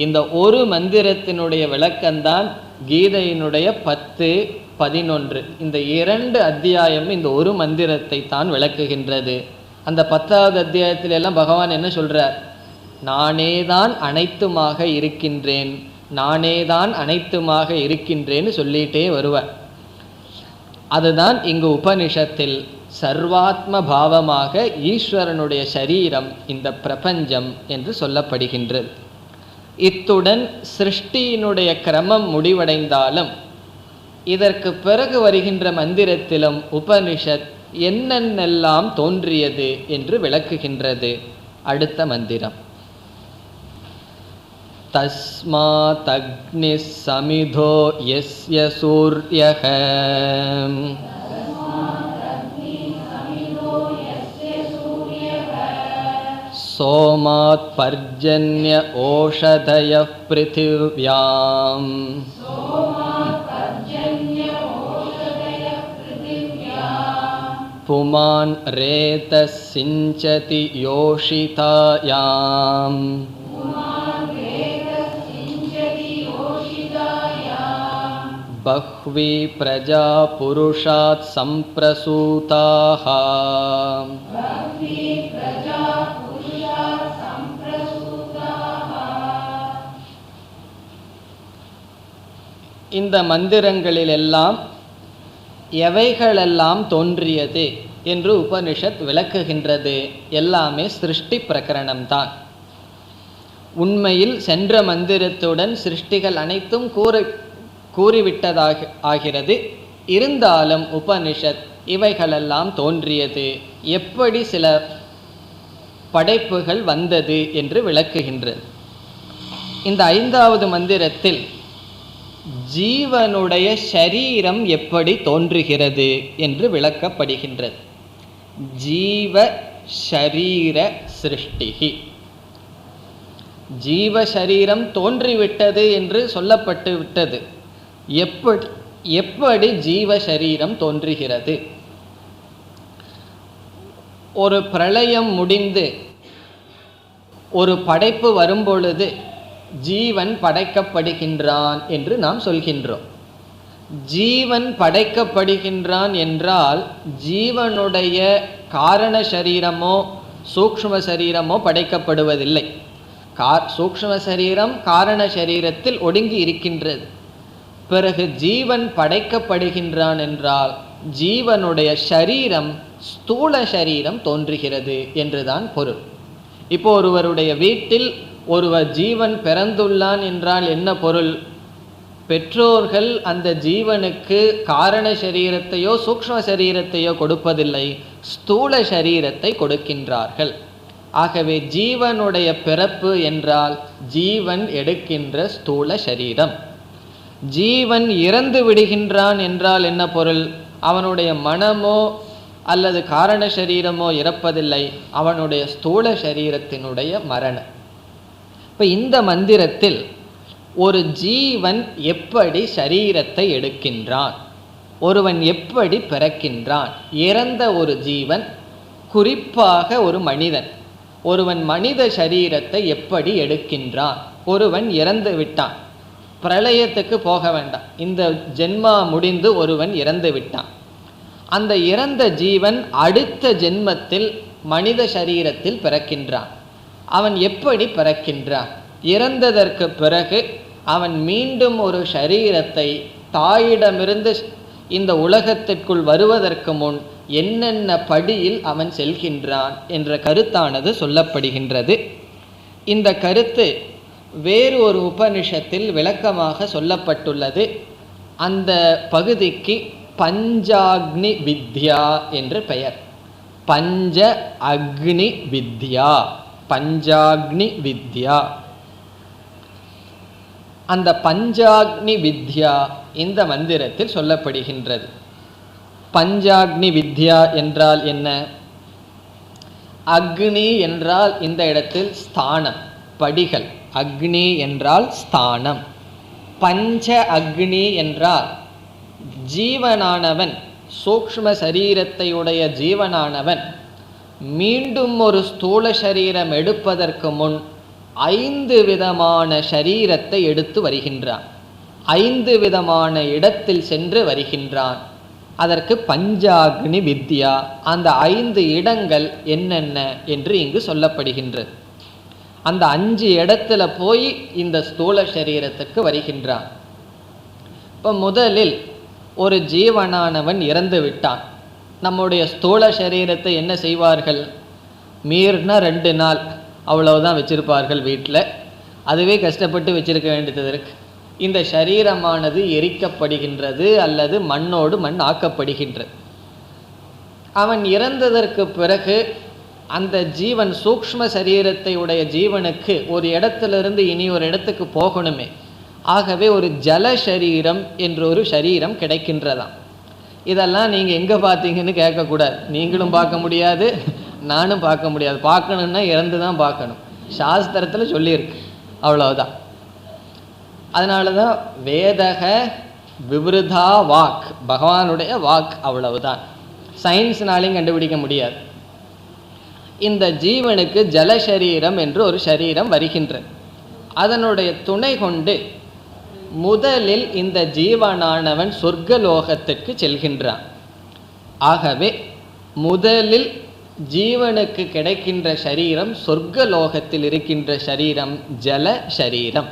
இந்த ஒரு மந்திரத்தினுடைய விளக்கம்தான் கீதையினுடைய 10-11. இந்த 2 அத்தியாயம் இந்த ஒரு மந்திரத்தை தான் விளக்குகின்றது. அந்த 10வது அத்தியாயத்தில எல்லாம் பகவான் என்ன சொல்றார்? நானே தான் அனைத்துமாக இருக்கின்றேன், நானே தான் அனைத்துமாக இருக்கின்றேன்னு சொல்லிட்டே வருவார். அதுதான் இங்கு உபனிஷத்தில் சர்வாத்ம பாவமாக ஈஸ்வரனுடைய சரீரம் இந்த பிரபஞ்சம் என்று சொல்லப்படுகின்றது. இத்துடன் சிருஷ்டியினுடைய கிரமம் முடிவடைந்தாலும் இதற்கு பிறகு வருகின்ற மந்திரத்திலும் உபனிஷத் என்னென்னெல்லாம் தோன்றியது என்று விளக்குகின்றது. அடுத்த மந்திரம் தஸ்மாத் அக்னிஸ் சமிதோ யஸ்ய சூர்யஹ சோமாத் பர்ஜன்ய ஓஷதயः பிருத்திவ்யாம் புமான் ரேதஸ் சிஞ்சதி யோஷிதாயாம் பஹ்வி பிரஜா புருஷாத் சம்பிரசூதாஹ. இந்த மந்திரங்களிலெல்லாம் எவைகளெல்லாம் தோன்றியது என்று உபனிஷத் விளக்குகின்றது. எல்லாமே சிருஷ்டி பிரகரணம்தான். உண்மையில் சென்ற மந்திரத்துடன் சிருஷ்டிகள் அனைத்தும் கூறிவிட்டதாக ஆகிறது. இருந்தாலும் உபனிஷத் இவைகளெல்லாம் தோன்றியது, எப்படி சில படைப்புகள் வந்தது என்று விளக்குகின்றது. இந்த 5வது மந்திரத்தில் ஜீவனுடைய ஷரீரம் எப்படி தோன்றுகிறது என்று விளக்கப்படுகின்றது. ஜீவ ஷரீர சிருஷ்டிகி. ஜீவ சரீரம் தோன்றிவிட்டது என்று சொல்லப்பட்டு விட்டது. எப்படி ஜீவ சரீரம் தோன்றுகிறது? ஒரு பிரளயம் முடிந்து ஒரு படைப்பு வரும்பொழுது ஜீவன் படைக்கப்படுகின்றான் என்று நாம் சொல்கின்றோம். ஜீவன் படைக்கப்படுகின்றான் என்றால் ஜீவனுடைய காரண சரீரமோ சூக்ஷ்ம சரீரமோ படைக்கப்படுவதில்லை. சூக்ஷ்ம சரீரம் காரண சரீரத்தில் ஒடுங்கி இருக்கின்றது. பிறகு ஜீவன் படைக்கப்படுகின்றான் என்றால் ஜீவனுடைய சரீரம் ஸ்தூல சரீரம் தோன்றுகிறது என்றுதான் பொருள். இப்போ ஒருவருடைய வீட்டில் ஒருவர் ஜீவன் பிறந்துள்ளான் என்றால் என்ன பொருள்? பெற்றோர்கள் அந்த ஜீவனுக்கு காரண சரீரத்தையோ சூக்ஷ்ம சரீரத்தையோ கொடுப்பதில்லை, ஸ்தூல சரீரத்தை கொடுக்கின்றார்கள். ஆகவே ஜீவனுடைய பிறப்பு என்றால் ஜீவன் எடுக்கின்ற ஸ்தூல சரீரம். ஜீவன் இறந்து விடுகின்றான் என்றால் என்ன பொருள்? அவனுடைய மனமோ அல்லது காரண சரீரமோ இறப்பதில்லை, அவனுடைய ஸ்தூல சரீரத்தினுடைய மரணம். இப்போ இந்த மந்திரத்தில் ஒரு ஜீவன் எப்படி சரீரத்தை எடுக்கின்றான், ஒருவன் எப்படி பிறக்கின்றான், இறந்த ஒரு ஜீவன், குறிப்பாக ஒரு மனிதன், ஒருவன் மனித சரீரத்தை எப்படி எடுக்கின்றான். ஒருவன் இறந்து விட்டான், பிரளயத்துக்கு போக வேண்டாம், இந்த ஜென்மா முடிந்து ஒருவன் இறந்து விட்டான். அந்த இறந்த ஜீவன் அடுத்த ஜென்மத்தில் மனித சரீரத்தில் பிறக்கின்றான். அவன் எப்படி பிறக்கின்றான்? இறந்ததற்கு பிறகு அவன் மீண்டும் ஒரு சரீரத்தை தாயிடமிருந்து இந்த உலகத்திற்குள் வருவதற்கு முன் என்னென்ன படியில் அவன் செல்கின்றான் என்ற கருத்தானது சொல்லப்படுகின்றது. இந்த கருத்து வேறு ஒரு உபனிஷத்தில் விளக்கமாக சொல்லப்பட்டுள்ளது. அந்த பகுதிக்கு பஞ்சாக்னி வித்யா என்று பெயர். பஞ்ச அக்னி வித்யா, பஞ்சாக்னி வித்யா. அந்த பஞ்சாக்னி வித்யா இந்த மந்திரத்தில் சொல்லப்படுகின்றது. பஞ்சாக்னி வித்யா என்றால் என்ன? அக்னி என்றால் இந்த இடத்தில் ஸ்தானம், படிகள். அக்னி என்றால் ஸ்தானம். பஞ்ச அக்னி என்றால் ஜீவனானவன், சூக்ஷ்ம சரீரத்தையுடைய ஜீவனானவன் மீண்டும் ஒரு ஸ்தூல சரீரம் எடுப்பதற்கு முன் 5 விதமான சரீரத்தை எடுத்து வருகின்றான். 5 விதமான இடத்தில் சென்று வருகின்றான். அதற்கு பஞ்சாக்னி வித்யா. அந்த 5 இடங்கள் என்னென்ன என்று இங்கு சொல்லப்படுகின்றது. அந்த 5 இடத்துல போய் இந்த ஸ்தூல சரீரத்துக்கு வருகின்றான். இப்போ முதலில் ஒரு ஜீவனானவன் இறந்து விட்டான். நம்முடைய ஸ்தூல சரீரத்தை என்ன செய்வார்கள்? மீறினா 2 நாள் அவ்வளவுதான் வச்சிருப்பார்கள் வீட்டில். அதுவே கஷ்டப்பட்டு வச்சிருக்க வேண்டியது இருக்கு. இந்த சரீரமானது எரிக்கப்படுகின்றது அல்லது மண்ணோடு மண் ஆக்கப்படுகின்றது. அவன் இறந்ததற்கு பிறகு அந்த ஜீவன், சூக்ஷ்ம சரீரத்தை உடைய ஜீவனுக்கு ஒரு இடத்திலிருந்து இனி ஒரு இடத்துக்கு போகணுமே. ஆகவே ஒரு ஜல சரீரம் என்ற ஒரு சரீரம் கிடைக்கின்றதாம். இதெல்லாம் நீங்கள் எங்கே பார்த்தீங்கன்னு கேட்கக்கூடாது. நீங்களும் பார்க்க முடியாது, நானும் பார்க்க முடியாது. பார்க்கணுன்னா இறந்து தான் பார்க்கணும். சாஸ்திரத்தில் சொல்லியிருக்கு, அவ்வளவுதான். அதனால தான் வேதக விவருதா வாக், பகவானுடைய வாக், அவ்வளவுதான். சயின்ஸ்னாலையும் கண்டுபிடிக்க முடியாது. இந்த ஜீவனுக்கு ஜலசரீரம் என்று ஒரு சரீரம் வருகின்றது. அதனுடைய துணை கொண்டு முதலில் இந்த ஜீவனானவன் சொர்க்கலோகத்திற்கு செல்கின்றான். ஆகவே முதலில் ஜீவனுக்கு கிடைக்கின்ற சரீரம் சொர்க்கலோகத்தில் இருக்கின்ற சரீரம் ஜல சரீரம்.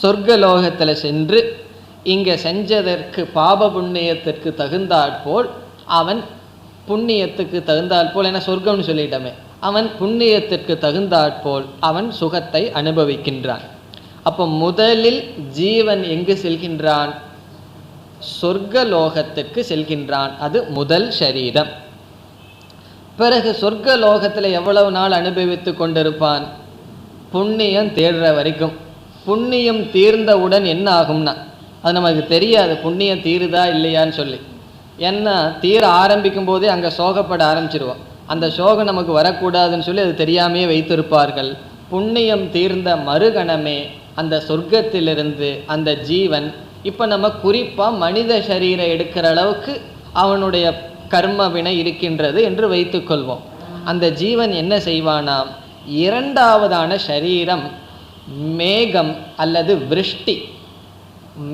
சொர்க்கலோகத்தில் சென்று இங்கே செஞ்சதற்கு பாப புண்ணியத்திற்கு தகுந்தாற்போல் அவன் புண்ணியத்துக்கு தகுந்தாற்போல், என சொர்க்கம்னு சொல்லிட்டமே, அவன் புண்ணியத்திற்கு தகுந்தாற்போல் அவன் சுகத்தை அனுபவிக்கின்றான். அப்போ முதலில் ஜீவன் எங்கு செல்கின்றான்? சொர்க்கலோகத்திற்கு செல்கின்றான். அது முதல் சரீரம். பிறகு சொர்க்கலோகத்தில் எவ்வளவு நாள் அனுபவித்து கொண்டிருப்பான்? புண்ணியம் தேடுற வரைக்கும். புண்ணியம் தீர்ந்தவுடன் என்ன ஆகும்னா, அது நமக்கு தெரியாது புண்ணியம் தீருதா இல்லையான்னு சொல்லி. ஏன்னா தீர ஆரம்பிக்கும் போதே அங்கே சோகப்பட ஆரம்பிச்சிருவோம். அந்த சோகம் நமக்கு வரக்கூடாதுன்னு சொல்லி அது தெரியாமையே வைத்திருப்பார்கள். புண்ணியம் தீர்ந்த மறுகணமே அந்த சொர்க்கத்திலிருந்து அந்த ஜீவன், இப்போ நம்ம குறிப்பாக மனித சரீரம் எடுக்கிற அளவுக்கு அவனுடைய கர்ம வினை இருக்கின்றது என்று வைத்துக்கொள்வோம். அந்த ஜீவன் என்ன செய்வானாம், இரண்டாவதான சரீரம் மேகம் அல்லது விருஷ்டி,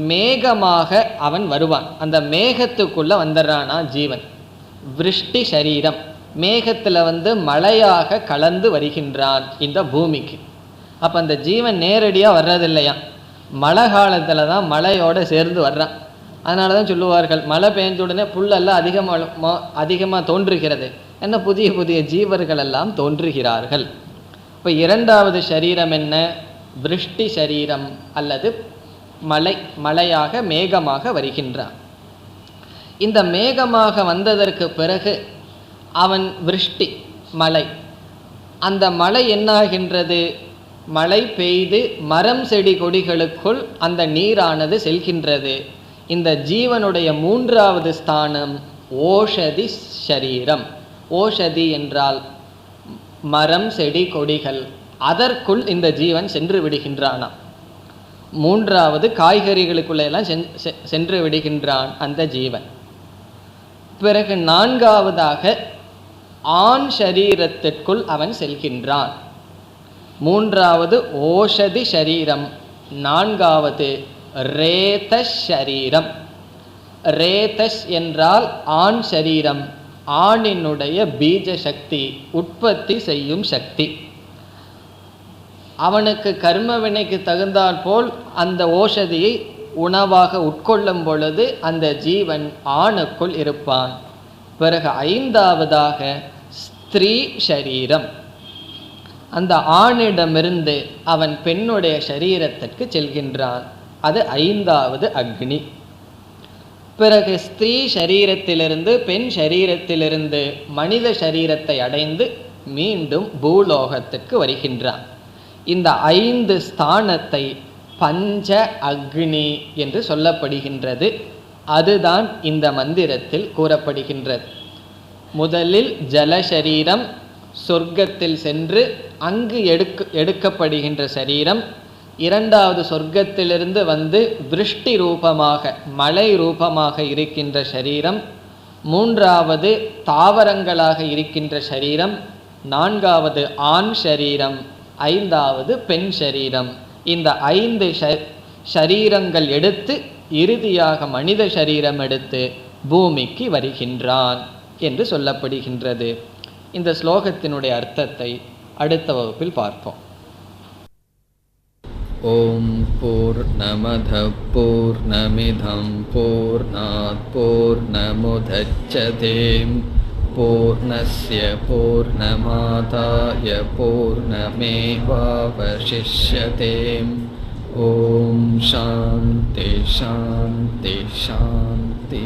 மேகமாக அவன் வருவான். அந்த மேகத்துக்குள்ள வந்துடுறானா ஜீவன். விருஷ்டி சரீரம், மேகத்தில் மழையாக கலந்து வருகின்றான் இந்த பூமிக்கு. அப்போ அந்த ஜீவன் நேரடியாக வர்றதில்லையா, மழை காலத்தில் தான் மழையோடு சேர்ந்து வர்றான். அதனால தான் சொல்லுவார்கள், மழை பெய்ஞ்ச உடனே புல்லெல்லாம் அதிகமாக தோன்றுகிறது, என்ன புதிய புதிய ஜீவர்கள் எல்லாம் தோன்றுகிறார்கள். இப்போ இரண்டாவது சரீரம் என்ன, விருஷ்டி சரீரம் அல்லது மழையாக மேகமாக வருகின்றான். இந்த மேகமாக வந்ததற்கு பிறகு அவன் விருஷ்டி மழை, அந்த மழை என்னாகின்றது, மழை பெய்து மரம் செடி கொடிகளுக்குள் அந்த நீரானது செல்கின்றது. இந்த ஜீவனுடைய மூன்றாவது ஸ்தானம் ஓஷதி சரீரம். ஓஷதி என்றால் மரம் செடி கொடிகள், அதற்குள் இந்த ஜீவன் சென்று விடுகின்றானாம். மூன்றாவது காய்கறிகளுக்குள்ளெல்லாம் சென்று விடுகின்றான் அந்த ஜீவன். பிறகு நான்காவதாக ஆண் சரீரத்திற்குள் அவன் செல்கின்றான். மூன்றாவது ஓஷதி சரீரம், நான்காவது ரேதஸ் சரீரம். ரேதஸ் என்றால் ஆண் சரீரம், ஆணினுடைய பீஜ சக்தி, உற்பத்தி செய்யும் சக்தி. அவனுக்கு கர்ம வினைக்கு தகுந்தால் போல் அந்த ஓஷதியை உணவாக உட்கொள்ளும் பொழுது அந்த ஜீவன் ஆணுக்குள் இருப்பான். பிறகு ஐந்தாவதாக ஸ்திரீ சரீரம், அந்த ஆணிடமிருந்து அவன் பெண்ணுடைய சரீரத்திற்கு செல்கின்றான். அது ஐந்தாவது அக்னி. பிறகு ஸ்திரீ சரீரத்திலிருந்து பெண் சரீரத்திலிருந்து மனித சரீரத்தை அடைந்து மீண்டும் பூலோகத்திற்கு வருகின்றான். இந்த 5 ஸ்தானத்தை பஞ்ச அக்னி என்று சொல்லப்படுகின்றது. அதுதான் இந்த மந்திரத்தில் கூறப்படுகின்றது. முதலில் ஜலசரீரம், சொர்க்கத்தில் சென்று அங்கு எடுக்கப்படுகின்ற சரீரம். இரண்டாவது சொர்க்கத்திலிருந்து விருஷ்டி ரூபமாக மழை ரூபமாக இருக்கின்ற சரீரம். மூன்றாவது தாவரங்களாக இருக்கின்ற சரீரம். நான்காவது ஆண் சரீரம். ஐந்தாவது பெண் சரீரம். இந்த 5 சரீரங்கள் எடுத்து இறுதியாக மனித சரீரம் எடுத்து பூமிக்கு வருகின்றான் என்று சொல்லப்படுகின்றது. இந்த ஸ்லோகத்தினுடைய அர்த்தத்தை அடுத்த வகுப்பில் பார்ப்போம். ஓம் பூர்ணமத பூர்ணமிதம் பூர்ணாத் பூர்ணமுதச்யதே பூர்ணஸ்ய பூர்ணமாதாய பூர்ணமேவாவசிஷ்யதே. ஓம் சாந்தி சாந்தி சாந்தி.